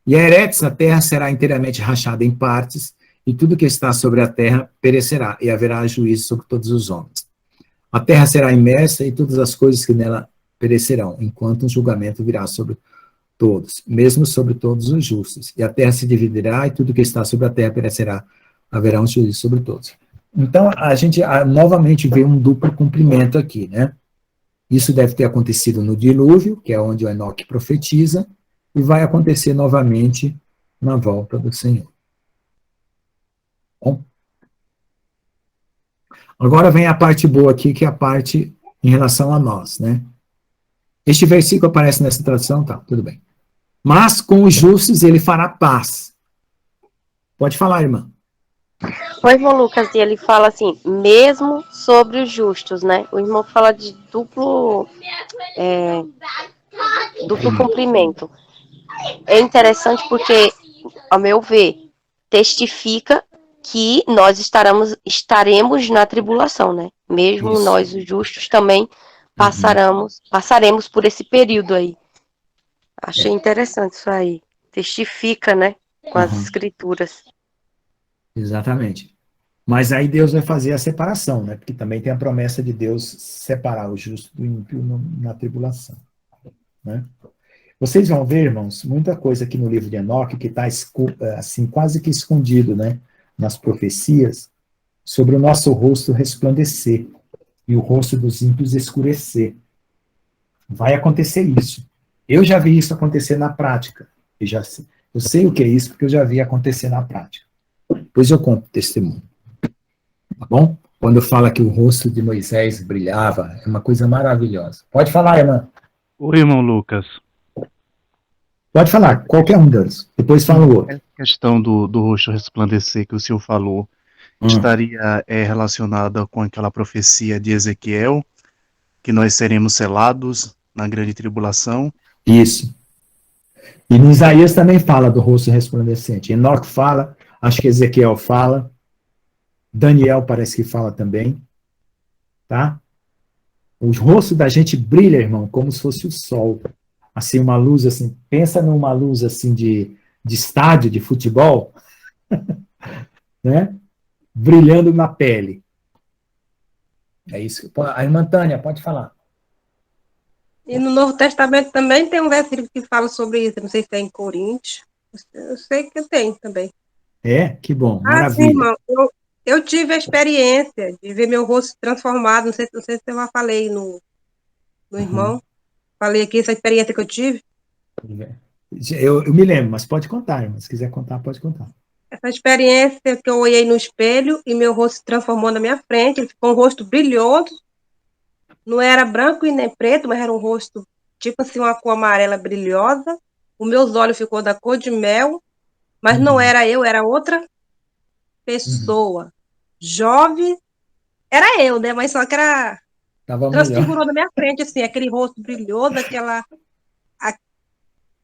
E a Eretz, a terra será inteiramente rachada em partes, e tudo que está sobre a terra perecerá, e haverá juízo sobre todos os homens. A terra será imersa, e todas as coisas que nela perecerão, enquanto um julgamento virá sobre todos, mesmo sobre todos os justos. E a terra se dividirá, e tudo que está sobre a terra perecerá, haverá um juízo sobre todos. Então, a gente novamente vê um duplo cumprimento aqui, né? Isso deve ter acontecido no dilúvio, que é onde o Enoque profetiza, e vai acontecer novamente na volta do Senhor. Bom, agora vem a parte boa aqui, que é a parte em relação a nós, né? Este versículo aparece nessa tradução, tá, tudo bem. Mas com os justos ele fará paz. Pode falar, irmã. O irmão Lucas, ele fala assim, mesmo sobre os justos, né? O irmão fala de duplo cumprimento. É interessante porque, ao meu ver, testifica que nós estaremos na tribulação, né? Mesmo Isso. nós, os justos, também passaremos por esse período aí. Achei interessante isso aí. Testifica, né? Com as escrituras. Exatamente. Mas aí Deus vai fazer a separação, né? Porque também tem a promessa de Deus separar o justo do ímpio na tribulação, né? Vocês vão ver, irmãos, muita coisa aqui no livro de Enoque que está assim, quase que escondido, né? Nas profecias, sobre o nosso rosto resplandecer e o rosto dos ímpios escurecer. Vai acontecer isso. Eu já vi isso acontecer na prática. Eu sei o que é isso, porque eu já vi acontecer na prática. Depois eu conto o testemunho. Tá bom? Quando fala que o rosto de Moisés brilhava, é uma coisa maravilhosa. Pode falar, irmã. Oi, irmão Lucas. Pode falar, qualquer um deles. Depois fala o outro. Essa questão do rosto resplandecer que o senhor falou, estaria relacionada com aquela profecia de Ezequiel, que nós seremos selados na grande tribulação? Isso. E em Isaías também fala do rosto resplandecente. Enoque fala, acho que Ezequiel fala, Daniel parece que fala também, tá? O rosto da gente brilha, irmão, como se fosse o sol. Assim, uma luz assim, pensa numa luz assim de estádio de futebol, né? Brilhando na pele. É isso. A irmã Tânia, pode falar. E no Novo Testamento também tem um versículo que fala sobre isso. Não sei se é em Coríntios. Eu sei que tem também. É? Que bom, maravilha. Sim, irmão. Eu tive a experiência de ver meu rosto transformado. Não sei se eu já falei do irmão. Falei aqui essa experiência que eu tive. Eu me lembro, mas pode contar, irmã. Se quiser contar, pode contar. Essa experiência que eu olhei no espelho e meu rosto se transformou na minha frente, ele ficou um rosto brilhoso, não era branco e nem preto, mas era um rosto tipo assim, uma cor amarela brilhosa, os meus olhos ficou da cor de mel, mas não era eu, era outra pessoa, jovem, era eu, né, mas só que era, transfigurou na minha frente, assim, aquele rosto brilhoso,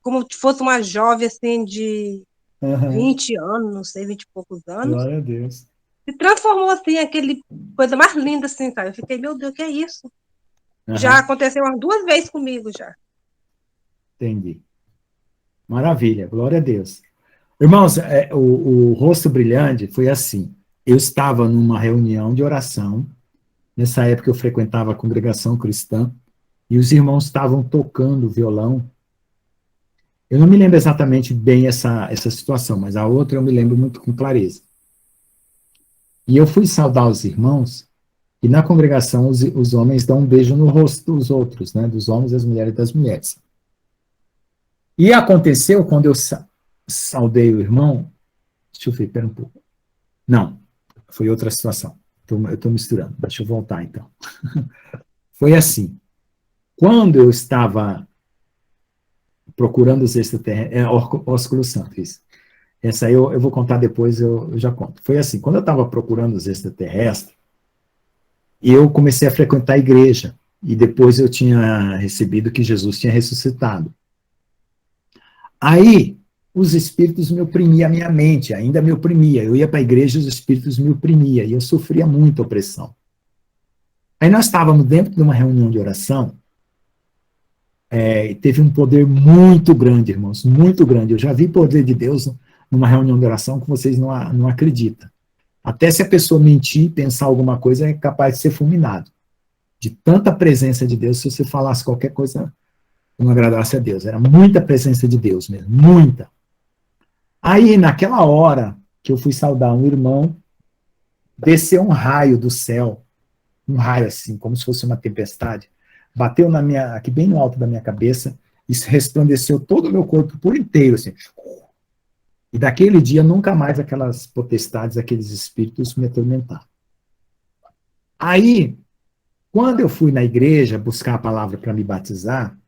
como se fosse uma jovem, assim, de 20 anos, não sei, 20 e poucos anos. Glória a Deus. Se transformou, assim, aquele coisa mais linda, assim, sabe? Eu fiquei, meu Deus, o que é isso? Já aconteceu umas 2 vezes comigo, já. Entendi. Maravilha, glória a Deus. Irmãos, o rosto brilhante foi assim. Eu estava numa reunião de oração, nessa época eu frequentava a congregação cristã, e os irmãos estavam tocando violão. Eu não me lembro exatamente bem essa situação, mas a outra eu me lembro muito com clareza. E eu fui saudar os irmãos, e na congregação os homens dão um beijo no rosto dos outros, né, dos homens, das mulheres e das mulheres. E aconteceu quando eu saudei o irmão, deixa eu ver, pera um pouco. Não, foi outra situação. Eu estou misturando, deixa eu voltar então. Foi assim, quando eu estava procurando os extraterrestres, ósculo santo, isso. Essa aí eu vou contar depois, eu já conto. Foi assim, quando eu estava procurando os extraterrestres, eu comecei a frequentar a igreja, e depois eu tinha recebido que Jesus tinha ressuscitado. Aí, os espíritos me oprimiam a minha mente, ainda me oprimia. Eu ia para a igreja e os espíritos me oprimiam, e eu sofria muita opressão. Aí nós estávamos dentro de uma reunião de oração, e teve um poder muito grande, irmãos, muito grande. Eu já vi poder de Deus numa reunião de oração que vocês não acreditam. Até se a pessoa mentir, pensar alguma coisa, é capaz de ser fulminado. De tanta presença de Deus, se você falasse qualquer coisa, não agradasse a Deus. Era muita presença de Deus mesmo, muita. Aí, naquela hora que eu fui saudar um irmão, desceu um raio do céu, um raio assim, como se fosse uma tempestade, bateu aqui bem no alto da minha cabeça, e resplandeceu todo o meu corpo por inteiro, assim. E daquele dia, nunca mais aquelas potestades, aqueles espíritos me atormentaram. Aí, quando eu fui na igreja buscar a palavra para me batizar,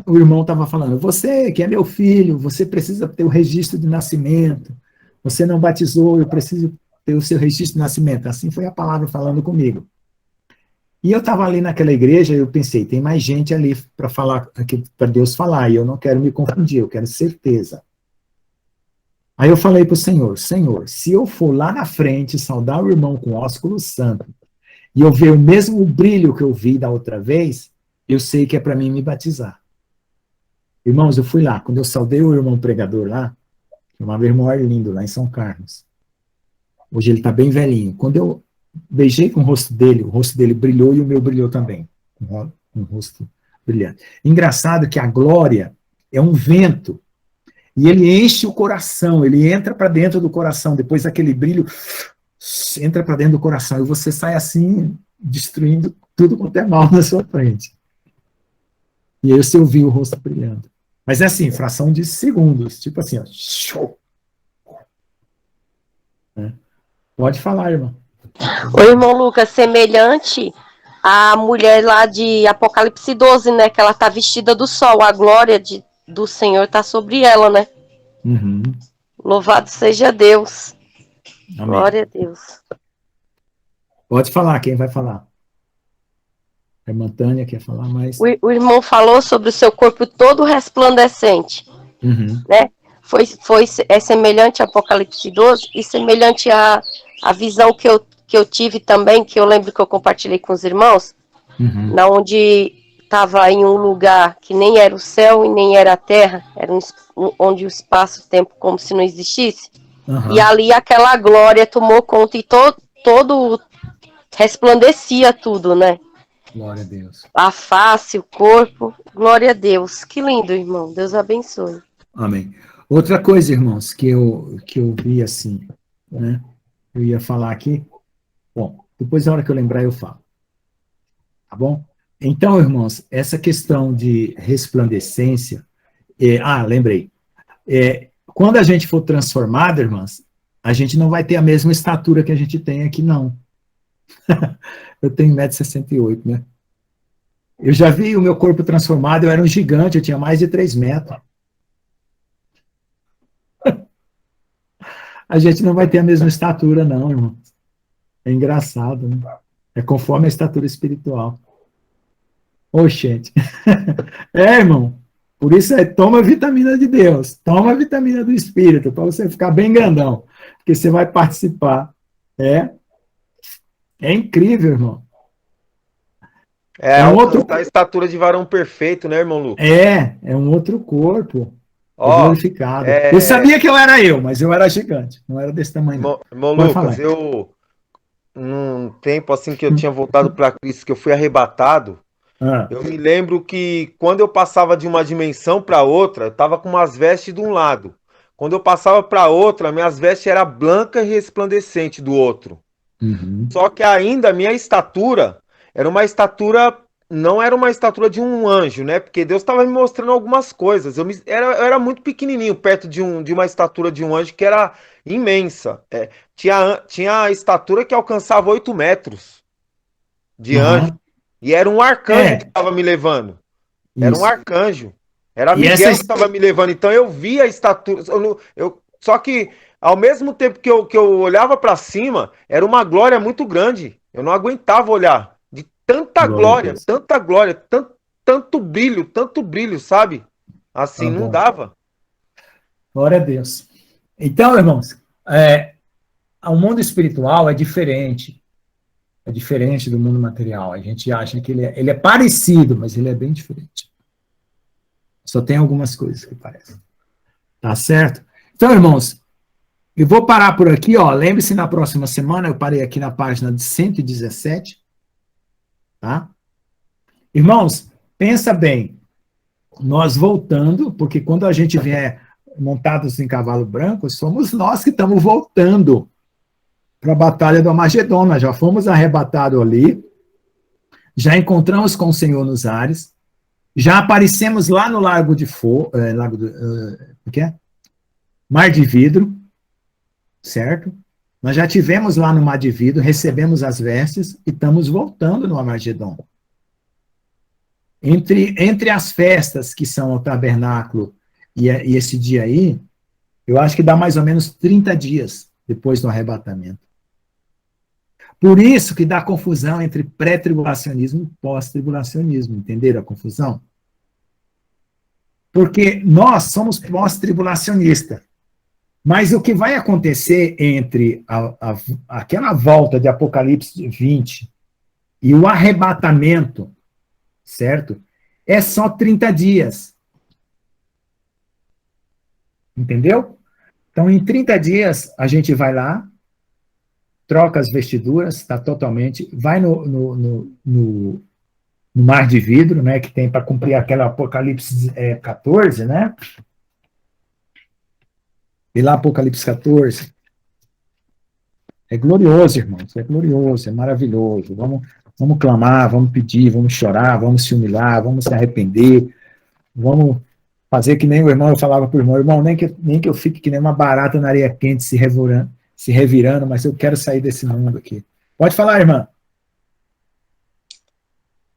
o irmão estava falando, você que é meu filho, você precisa ter o registro de nascimento, você não batizou, eu preciso ter o seu registro de nascimento. Assim foi a palavra falando comigo. E eu estava ali naquela igreja e eu pensei, tem mais gente ali para falar, para Deus falar, e eu não quero me confundir, eu quero certeza. Aí eu falei para o Senhor, se eu for lá na frente saudar o irmão com ósculo santo, e eu ver o mesmo brilho que eu vi da outra vez, eu sei que é para mim me batizar. Irmãos, eu fui lá, quando eu saudei o irmão pregador lá, chamava irmão Arlindo, lá em São Carlos. Hoje ele está bem velhinho. Quando eu beijei com o rosto dele brilhou e o meu brilhou também, com o rosto brilhante. Engraçado que a glória é um vento, e ele enche o coração, ele entra para dentro do coração, depois aquele brilho entra para dentro do coração, e você sai assim, destruindo tudo quanto é mal na sua frente. E aí você ouviu o rosto brilhando. Mas é assim, fração de segundos, tipo assim, ó, show. Pode falar, irmão. O irmão Lucas, semelhante à mulher lá de Apocalipse 12, né? Que ela tá vestida do sol, a glória do Senhor tá sobre ela, né? Uhum. Louvado seja Deus. Amém. Glória a Deus. Pode falar, quem vai falar? A irmã Tânia quer falar mais? O irmão falou sobre o seu corpo todo resplandecente, né? É semelhante a Apocalipse 12 e semelhante à visão que eu tive também, que eu lembro que eu compartilhei com os irmãos, na onde estava em um lugar que nem era o céu e nem era a terra, era onde o espaço-tempo como se não existisse, e ali aquela glória tomou conta e todo resplandecia tudo, né? Glória a Deus. A face, o corpo, glória a Deus. Que lindo, irmão. Deus abençoe. Amém. Outra coisa, irmãos, que eu vi assim, né? Eu ia falar aqui. Bom, depois na hora que eu lembrar eu falo. Tá bom? Então, irmãos, essa questão de resplandecência, lembrei. Quando a gente for transformado, irmãs, a gente não vai ter a mesma estatura que a gente tem aqui, não. Eu tenho 1,68 m, né? Eu já vi o meu corpo transformado, eu era um gigante, eu tinha mais de 3 metros. A gente não vai ter a mesma estatura, não, irmão. É engraçado, né? É conforme a estatura espiritual. Ô, gente. Irmão. Por isso toma a vitamina de Deus, toma a vitamina do Espírito, para você ficar bem grandão, porque você vai participar. É incrível, irmão. Alcançar a estatura de varão perfeito, né, irmão Lucas? É um outro corpo. Glorificado. Eu sabia que eu era mas eu era gigante, não era desse tamanho. Não. Irmão Lucas, eu, num tempo assim que eu tinha voltado para Cristo, que eu fui arrebatado, eu me lembro que quando eu passava de uma dimensão para outra, eu estava com umas vestes de um lado. Quando eu passava para outra, minhas vestes eram branca e resplandecente do outro. Uhum. Só que ainda a minha estatura era uma estatura, não era uma estatura de um anjo, né? Porque Deus estava me mostrando algumas coisas. Eu era muito pequenininho perto de uma estatura de um anjo que era imensa. Tinha a estatura que alcançava 8 metros de anjo. E era um arcanjo que estava me levando. Era um arcanjo. Era Miguel que estava me levando. Então eu via a estatura. Só que, ao mesmo tempo que eu olhava para cima, era uma glória muito grande. Eu não aguentava olhar. De tanta glória, tanto brilho, sabe? Assim, não dava. Glória a Deus. Então, irmãos, o mundo espiritual é diferente. É diferente do mundo material. A gente acha que ele é parecido, mas ele é bem diferente. Só tem algumas coisas que parecem. Tá certo? Então, irmãos, eu vou parar por aqui, ó. Lembre-se, na próxima semana, eu parei aqui na página de 117. Tá? Irmãos, pensa bem. Nós voltando, porque quando a gente vier montados em cavalo branco, somos nós que estamos voltando para a Batalha do Armagedon. Nós já fomos arrebatados ali, já encontramos com o Senhor nos ares, já aparecemos lá no Lago de Mar de Vidro, certo? Nós já tivemos lá no Mar de Vidro, recebemos as vestes e estamos voltando no Armagedon. Entre as festas que são o tabernáculo e esse dia aí, eu acho que dá mais ou menos 30 dias depois do arrebatamento. Por isso que dá confusão entre pré-tribulacionismo e pós-tribulacionismo. Entenderam a confusão? Porque nós somos pós-tribulacionistas. Mas o que vai acontecer entre aquela volta de Apocalipse 20 e o arrebatamento, certo? É só 30 dias. Entendeu? Então, em 30 dias, a gente vai lá, troca as vestiduras, está totalmente, vai no Mar de Vidro, né, que tem para cumprir aquela Apocalipse 14, né? E lá Apocalipse 14. É glorioso, irmãos, é glorioso, é maravilhoso. Vamos clamar, vamos pedir, vamos chorar, vamos se humilhar, vamos se arrepender, vamos fazer que nem o irmão, eu falava para o irmão, nem que eu fique que nem uma barata na areia quente se revirando, mas eu quero sair desse mundo aqui. Pode falar, irmã.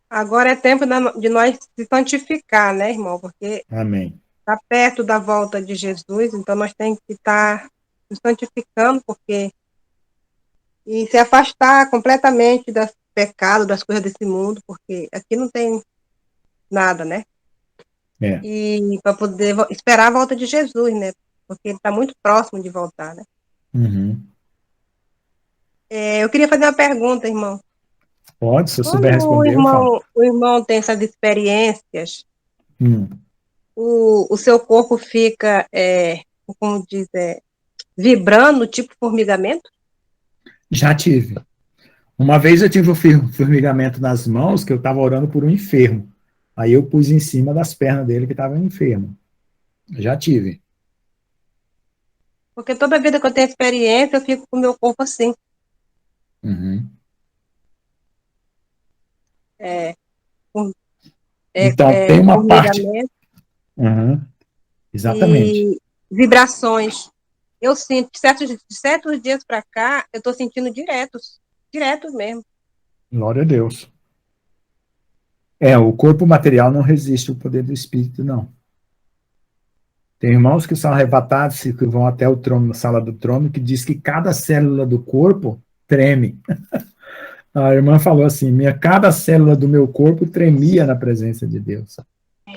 Agora é tempo de nós se santificar, né, irmão? Porque amém. Está perto da volta de Jesus, então nós temos que estar nos santificando, e se afastar completamente dos pecados, das coisas desse mundo, porque aqui não tem nada, né? E para poder esperar a volta de Jesus, né? Porque ele está muito próximo de voltar, né? Uhum. Eu queria fazer uma pergunta, irmão. Pode, se eu souber responder, eu falo. O irmão tem essas experiências, o seu corpo fica, como diz, vibrando, tipo formigamento? Já tive. Uma vez eu tive um formigamento nas mãos, que eu estava orando por um enfermo. Aí eu pus em cima das pernas dele que estava enfermo. Já tive. Porque toda vida que eu tenho experiência, eu fico com o meu corpo assim. Uhum. Então, tem uma parte... formigamento Exatamente. e vibrações. Eu sinto, de certos dias para cá, eu estou sentindo diretos mesmo. Glória a Deus. O corpo material não resiste ao poder do Espírito, não. Tem irmãos que são arrebatados e que vão até o trono, na sala do trono, que diz que cada célula do corpo treme. A irmã falou assim, cada célula do meu corpo tremia na presença de Deus.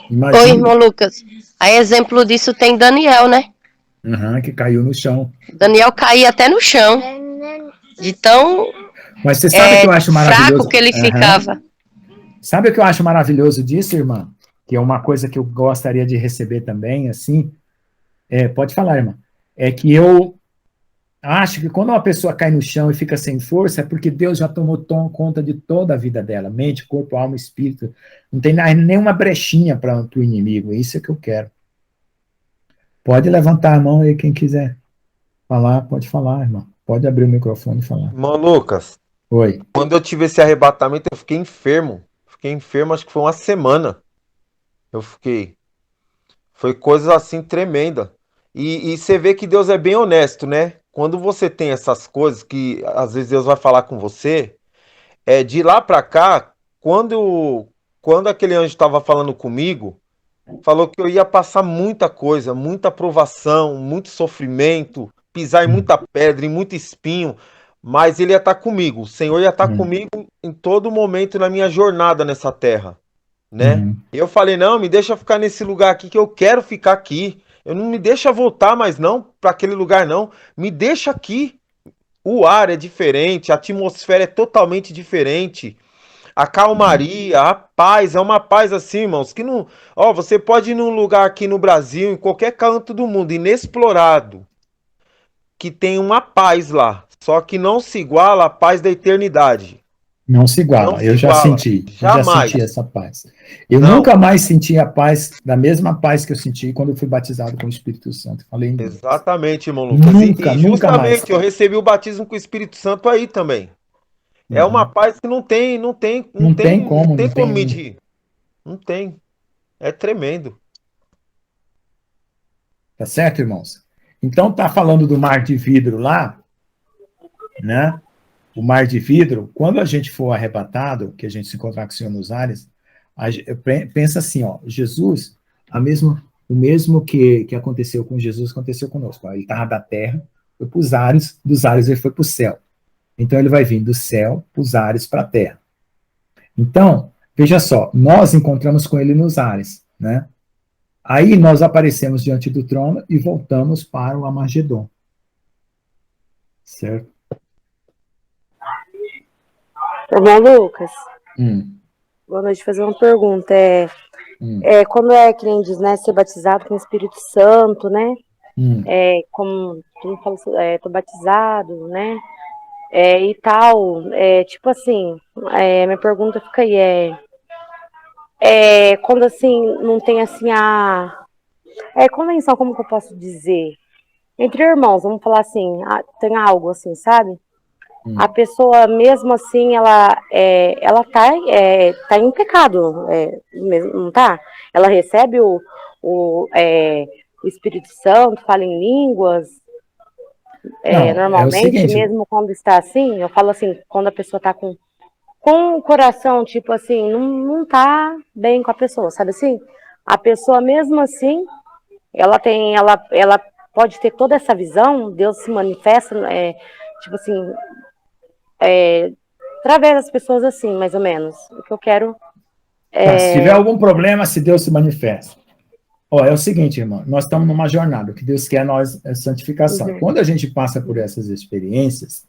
Imagina. Oi, irmão Lucas. A exemplo disso tem Daniel, né? Que caiu no chão. Daniel caía até no chão. De tão Mas você sabe o que eu acho maravilhoso? Fraco que ele ficava. Sabe o que eu acho maravilhoso disso, irmã? Que é uma coisa que eu gostaria de receber também, assim. Pode falar, irmã. É que eu acho que quando uma pessoa cai no chão e fica sem força, é porque Deus já tomou conta de toda a vida dela. Mente, corpo, alma, espírito. Não tem nenhuma brechinha para o inimigo. Isso é que eu quero. Pode levantar a mão aí, quem quiser falar, pode falar, irmão. Pode abrir o microfone e falar. Irmão Lucas. Oi. Quando eu tive esse arrebatamento, eu fiquei enfermo. Acho que foi uma semana. Foi coisa assim tremenda. E você vê que Deus é bem honesto, né? Quando você tem essas coisas que às vezes Deus vai falar com você, de lá pra cá, quando aquele anjo estava falando comigo, falou que eu ia passar muita coisa, muita provação, muito sofrimento, pisar em muita pedra, em muito espinho, mas ele ia estar comigo. O Senhor ia estar comigo em todo momento na minha jornada nessa terra, né? Eu falei, não, me deixa ficar nesse lugar aqui que eu quero ficar aqui. Eu não me deixa voltar mais não para aquele lugar não. Me deixa aqui. O ar é diferente, a atmosfera é totalmente diferente. A calmaria, a paz, é uma paz assim, irmãos, que não... você pode ir num lugar aqui no Brasil, em qualquer canto do mundo, inexplorado, que tem uma paz lá, só que não se iguala à paz da eternidade. Não se iguala, eu já senti essa paz. Eu nunca mais senti a paz, da mesma paz que eu senti quando eu fui batizado com o Espírito Santo. Falei em Deus. Exatamente, irmão Lucas. Nunca mais. Eu recebi o batismo com o Espírito Santo aí também. É uma paz que não tem como medir. Não tem. É tremendo. Tá certo, irmãos? Então tá falando do mar de vidro lá, né? O mar de vidro, quando a gente for arrebatado, que a gente se encontrar com o Senhor nos ares, pensa assim, Jesus, o mesmo que aconteceu com Jesus, aconteceu conosco. Ele estava da terra, foi para os ares, dos ares ele foi para o céu. Então, ele vai vir do céu para os ares, para a terra. Então, veja só, nós encontramos com ele nos ares, né? Aí, nós aparecemos diante do trono e voltamos para o Armagedon. Certo? Irmão Lucas, boa noite, fazer uma pergunta. Quando que nem diz, né, ser batizado com o Espírito Santo, né? Como tu me falou, tô batizado, né? E tal, tipo assim, minha pergunta fica aí, quando assim, não tem assim convenção, como que eu posso dizer? Entre irmãos, vamos falar assim, tem algo assim, sabe? A pessoa, mesmo assim, ela tá em pecado, não tá? Ela recebe o Espírito Santo, fala em línguas, normalmente, seguinte, mesmo quando está assim, eu falo assim, quando a pessoa tá com o coração, tipo assim, não tá bem com a pessoa, sabe assim? A pessoa, mesmo assim, ela pode ter toda essa visão, Deus se manifesta, tipo assim, através das pessoas assim, mais ou menos. O que eu quero se tiver algum problema, se Deus se manifesta. É o seguinte, irmão, nós estamos numa jornada, o que Deus quer nós é santificação. Quando a gente passa por essas experiências,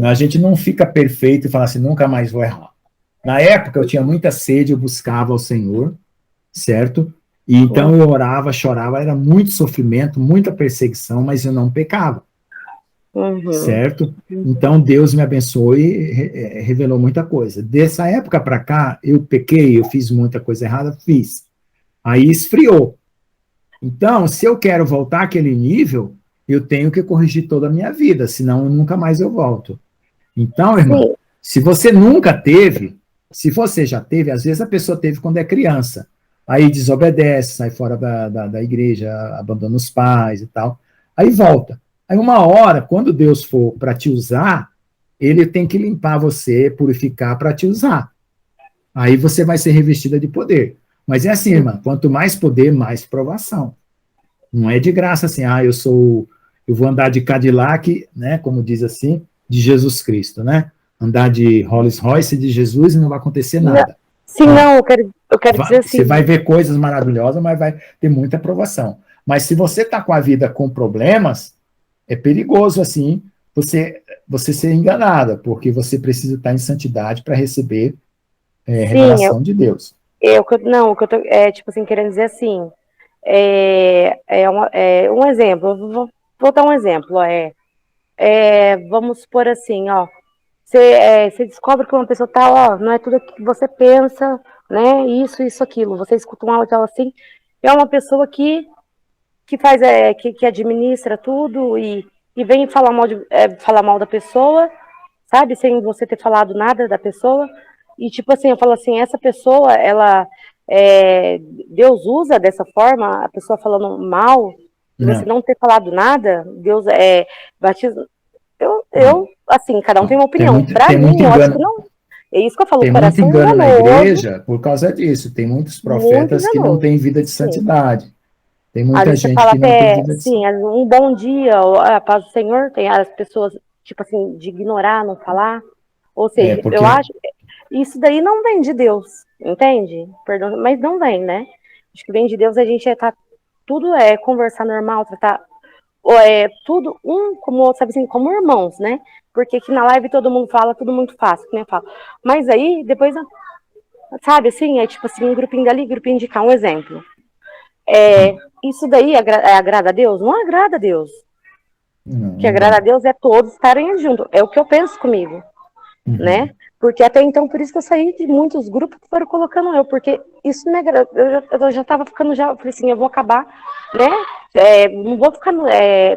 a gente não fica perfeito e fala assim, nunca mais vou errar. Na época, eu tinha muita sede, eu buscava ao Senhor, certo? E então eu orava, chorava, era muito sofrimento, muita perseguição, mas eu não pecava. Certo? Então Deus me abençoou e revelou muita coisa. Dessa época para cá, eu pequei, eu fiz muita coisa errada, fiz. Aí esfriou. Então, se eu quero voltar àquele nível, eu tenho que corrigir toda a minha vida, senão nunca mais eu volto. Então, irmão, se você nunca teve, se você já teve, às vezes a pessoa teve quando é criança, aí desobedece, sai fora da igreja, abandona os pais e tal, aí volta. Aí uma hora, quando Deus for para te usar, ele tem que limpar você, purificar para te usar. Aí você vai ser revestida de poder. Mas é assim, irmã, quanto mais poder, mais provação. Não é de graça assim, eu vou andar de Cadillac, né, como diz assim, de Jesus Cristo, né? Andar de Rolls Royce de Jesus e não vai acontecer nada. Sim, não, eu quero dizer assim. Você vai ver coisas maravilhosas, mas vai ter muita provação. Mas se você está com a vida com problemas, é perigoso, assim, você ser enganada, porque você precisa estar em santidade para receber revelação de Deus. O que eu tô, tipo assim, querendo dizer assim, um exemplo, vou dar um exemplo, vamos supor assim, ó, você descobre que uma pessoa tá, ó, não é tudo que você pensa, né, isso, aquilo, você escuta um áudio assim, é uma pessoa que faz, que administra tudo e vem falar mal da pessoa, sabe, sem você ter falado nada da pessoa, e tipo assim, eu falo assim, essa pessoa, ela, Deus usa dessa forma, a pessoa falando mal, você não ter falado nada, Deus batiza. Eu, assim, cada um tem uma opinião. Pra mim, eu acho que não. É isso que eu falo, tem muito engano na igreja por causa disso. Tem muitos profetas que não têm vida de santidade. Tem muita gente que não tem vida de santidade. Sim, um bom dia, a paz do Senhor, tem as pessoas, tipo assim, de ignorar, não falar. Ou seja, eu acho isso daí não vem de Deus, entende? Perdão, mas não vem, né? Acho que vem de Deus, a gente tudo conversar normal, tratar tudo como outro, sabe assim, como irmãos, né? Porque aqui na live todo mundo fala, tudo muito fácil, que nem eu falo. Mas aí, depois, sabe assim, tipo assim, um grupinho dali, grupinho de cá, um exemplo. Isso daí agrada a Deus? Não agrada a Deus. O que agrada a Deus é todos estarem juntos. É o que eu penso comigo, né? Porque até então, por isso que eu saí de muitos grupos que foram colocando porque isso me agrada. Eu já tava ficando, eu falei assim, eu vou acabar, né? Não vou ficar,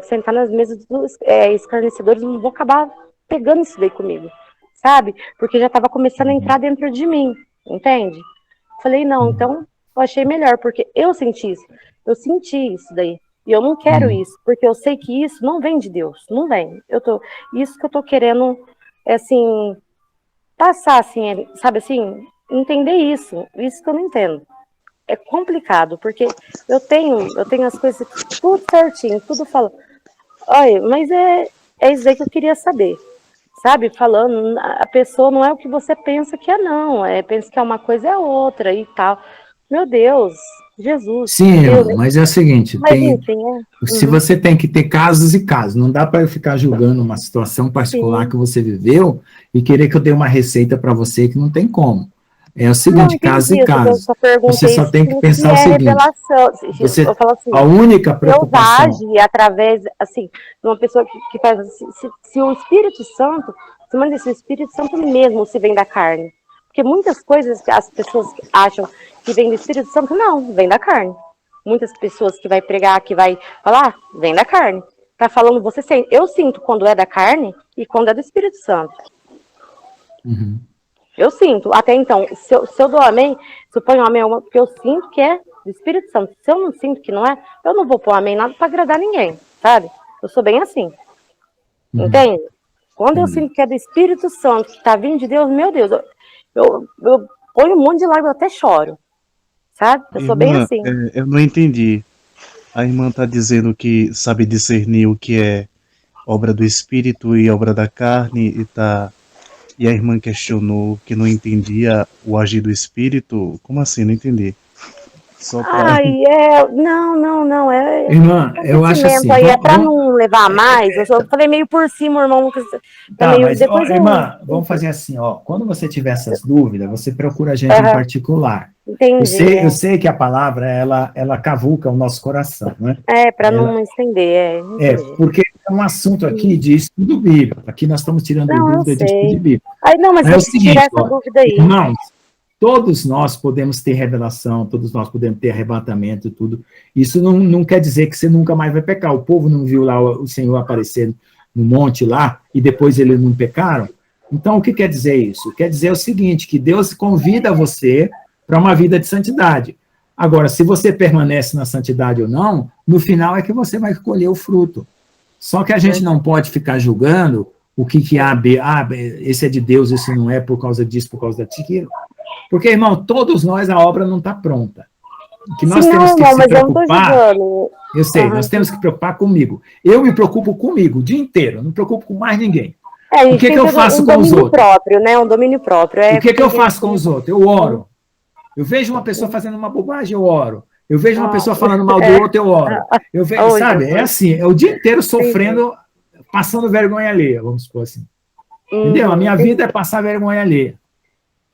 sentar nas mesas dos escarnecedores, não vou acabar pegando isso daí comigo, sabe? Porque já tava começando a entrar dentro de mim, entende? Falei, não, então eu achei melhor, porque eu senti isso. Eu senti isso daí. E eu não quero isso, porque eu sei que isso não vem de Deus, não vem. Isso que eu tô querendo, assim, passar, assim, sabe assim, entender isso que eu não entendo. É complicado, porque eu tenho as coisas tudo certinho, tudo fala. Olha, mas é isso aí que eu queria saber, sabe? Falando, a pessoa não é o que você pensa que não, pensa que é uma coisa é outra e tal. Meu Deus, Jesus. Sim, mas é o seguinte, se você tem que ter casos e casos, não dá para ficar julgando uma situação particular que você viveu e querer que eu dê uma receita para você que não tem como. É o seguinte, casos e casos. Você só tem que pensar o seguinte. A única preocupação... Deus age através, assim, de uma pessoa que faz... Se o Espírito Santo, se o Espírito Santo mesmo se vem da carne. Porque muitas coisas que as pessoas acham que vem do Espírito Santo, não, vem da carne. Muitas pessoas que vai pregar, que vai falar, vem da carne. Tá falando, você sente. Eu sinto quando é da carne e quando é do Espírito Santo. Eu sinto. Até então, se eu dou amém, se eu ponho amém, porque eu sinto que é do Espírito Santo. Se eu não sinto que não é, eu não vou pôr amém nada para agradar ninguém, sabe? Eu sou bem assim. Entende? Quando eu sinto que é do Espírito Santo, que tá vindo de Deus, meu Deus, eu ponho um monte de lágrimas, eu até choro. Sabe? Eu sou bem assim. Eu não entendi. A irmã tá dizendo que sabe discernir o que é obra do Espírito e obra da carne e a irmã questionou que não entendia o agir do Espírito. Como assim? Não entendi. Só pra... Não. Irmã, eu acho assim... Aí para não levar a mais, eu falei meio por cima, irmão. Irmã, vamos fazer assim, ó. Quando você tiver essas dúvidas, você procura a gente em particular. Entendi. Eu sei que a palavra, ela cavuca o nosso coração, né? Para não estender. Porque é um assunto aqui de estudo bíblico. Aqui nós estamos tirando dúvida de estudo bíblico. Mas é o seguinte, tirar essa dúvida aí. Irmãos, todos nós podemos ter revelação, todos nós podemos ter arrebatamento e tudo. Isso não quer dizer que você nunca mais vai pecar. O povo não viu lá o Senhor aparecer no monte lá e depois eles não pecaram. Então, o que quer dizer isso? Quer dizer o seguinte, que Deus convida você para uma vida de santidade. Agora, se você permanece na santidade ou não, no final é que você vai colher o fruto. Só que a gente não pode ficar julgando o que A, B, esse é de Deus, esse não é por causa disso, por causa daquilo. Porque, irmão, todos nós, a obra não está pronta. O que nós temos que se preocupar, eu sei, nós temos que preocupar comigo. Eu me preocupo comigo o dia inteiro, não me preocupo com mais ninguém. O que eu faço com os outros? Próprio, né? Um domínio próprio. O que eu faço com os outros? Eu oro. Eu vejo uma pessoa fazendo uma bobagem, eu oro. Eu vejo uma pessoa falando mal do outro, eu oro. Eu vejo, sabe? É assim, é o dia inteiro sofrendo, passando vergonha alheia, vamos supor assim. Entendeu? A minha vida é passar vergonha alheia.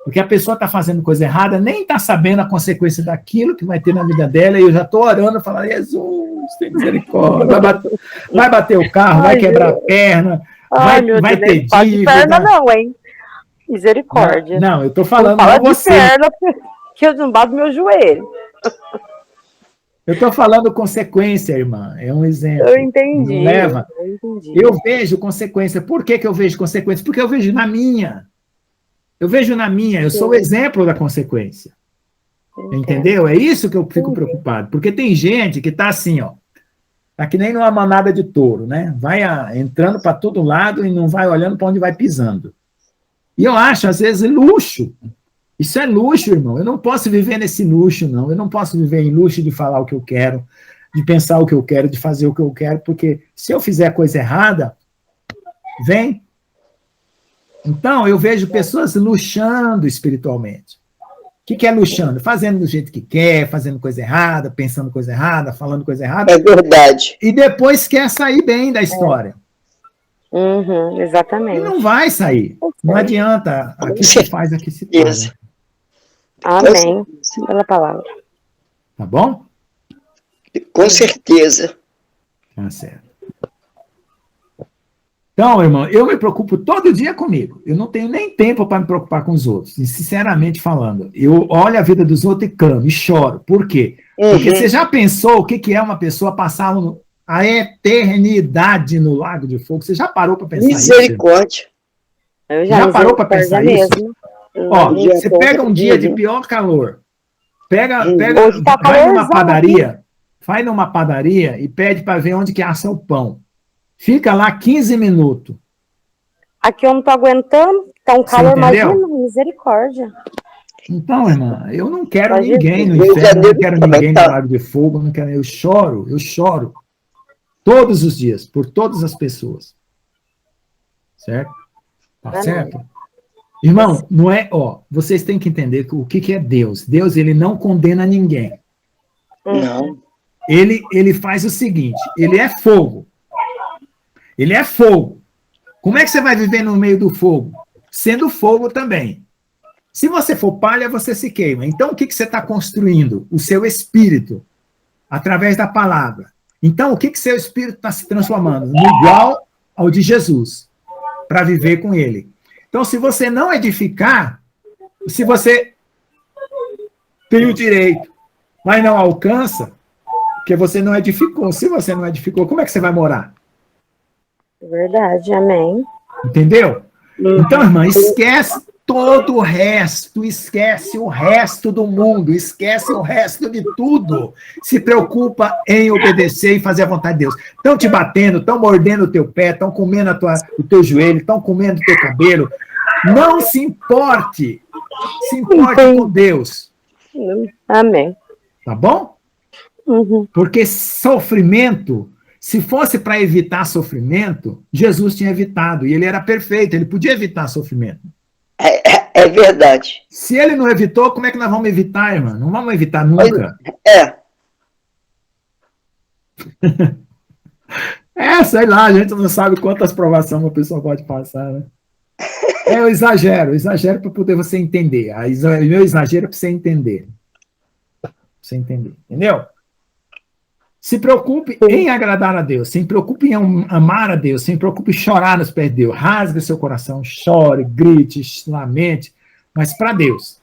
Porque a pessoa está fazendo coisa errada, nem está sabendo a consequência daquilo que vai ter na vida dela, e eu já estou orando, falando, Jesus, tem misericórdia. Vai bater o carro, vai quebrar a perna, vai ter dívida. Perna não, hein? Misericórdia. Não, eu estou falando com você. Perna, que eu não bato meu joelho. Eu estou falando consequência, irmã. É um exemplo. Eu entendi. Leva. Eu vejo consequência. Por que eu vejo consequência? Porque eu vejo na minha. Eu sou o exemplo da consequência. Entendeu? É isso que eu fico preocupado. Porque tem gente que está assim, ó. Está que nem numa manada de touro, né? Vai entrando para todo lado e não vai olhando para onde vai pisando. E eu acho, às vezes, luxo. Isso é luxo, irmão. Eu não posso viver nesse luxo, não. Eu não posso viver em luxo de falar o que eu quero, de pensar o que eu quero, de fazer o que eu quero, porque se eu fizer coisa errada, vem. Então, eu vejo pessoas luxando espiritualmente. O que é luxando? Fazendo do jeito que quer, fazendo coisa errada, pensando coisa errada, falando coisa errada. É verdade. E depois quer sair bem da história. Exatamente. E não vai sair. Não adianta. Aqui se faz, aqui se faz. Amém. Pela palavra. Tá bom? Com certeza. Tá certo. Então, irmão, eu me preocupo todo dia comigo. Eu não tenho nem tempo para me preocupar com os outros. E, sinceramente falando, eu olho a vida dos outros e clamo, e choro. Por quê? Porque você já pensou o que é uma pessoa passar a eternidade no lago de fogo? Você já parou para pensar isso? Misericórdia. Já parou para pensar isso? Ó, você pega um dia de pior calor, vai numa padaria e pede para ver onde que assa o pão. Fica lá 15 minutos. Aqui eu não tô aguentando, tá um calor, imagina, misericórdia. Então, irmã, eu não quero ninguém no inferno, eu não quero ninguém no lago de fogo, eu choro todos os dias, por todas as pessoas. Certo? Tá certo? Irmão, não é, vocês têm que entender o que é Deus. Deus, ele não condena ninguém. Não. Ele faz o seguinte, ele é fogo. Ele é fogo. Como é que você vai viver no meio do fogo? Sendo fogo também. Se você for palha, você se queima. Então, o que você está construindo? O seu espírito, através da palavra. Então, o que seu espírito está se transformando? No igual ao de Jesus, para viver com ele. Então, se você não edificar, se você tem o direito, mas não alcança, porque você não edificou. Se você não edificou, como é que você vai morar? Verdade, amém. Entendeu? Então, irmã, esquece todo o resto, esquece o resto do mundo, esquece o resto de tudo. Se preocupa em obedecer e fazer a vontade de Deus. Estão te batendo, estão mordendo o teu pé, estão comendo o teu joelho, estão comendo o teu cabelo. Não se importe. Se importe com Deus. Amém. Tá bom? Porque sofrimento, se fosse para evitar sofrimento, Jesus tinha evitado, e ele era perfeito, ele podia evitar sofrimento. É verdade. Se ele não evitou, como é que nós vamos evitar, irmã? Não vamos evitar nunca. Sei lá, a gente não sabe quantas provações uma pessoa pode passar, né? Eu exagero para poder você entender. O meu exagero é para você entender. Você entender, entendeu? Se preocupe em agradar a Deus, se preocupe em amar a Deus, se preocupe em chorar nos pés de Deus. Rasgue seu coração, chore, grite, lamente, mas para Deus,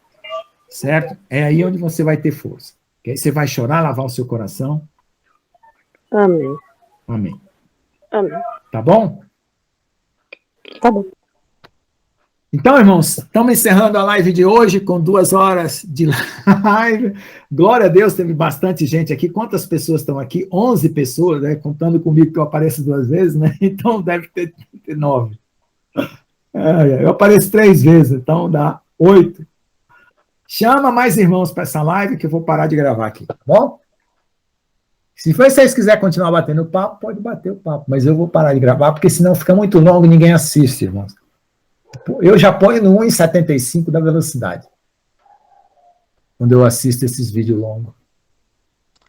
certo? É aí onde você vai ter força. Aí você vai chorar, lavar o seu coração. Amém. Amém. Amém. Tá bom? Tá bom. Então, irmãos, estamos encerrando a live de hoje com 2 horas de live. Glória a Deus, teve bastante gente aqui. Quantas pessoas estão aqui? 11 pessoas, né? Contando comigo que eu apareço 2 vezes, né? Então deve ter 9. Eu apareço 3 vezes, então dá 8. Chama mais irmãos para essa live que eu vou parar de gravar aqui, tá bom? Se vocês quiserem continuar batendo papo, pode bater o papo, mas eu vou parar de gravar, porque senão fica muito longo e ninguém assiste, irmãos. Eu já ponho no 1,75 da velocidade, quando eu assisto esses vídeos longos.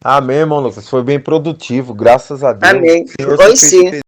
Amém, irmão Lucas. Foi bem produtivo, graças a Deus. Amém. Foi sim.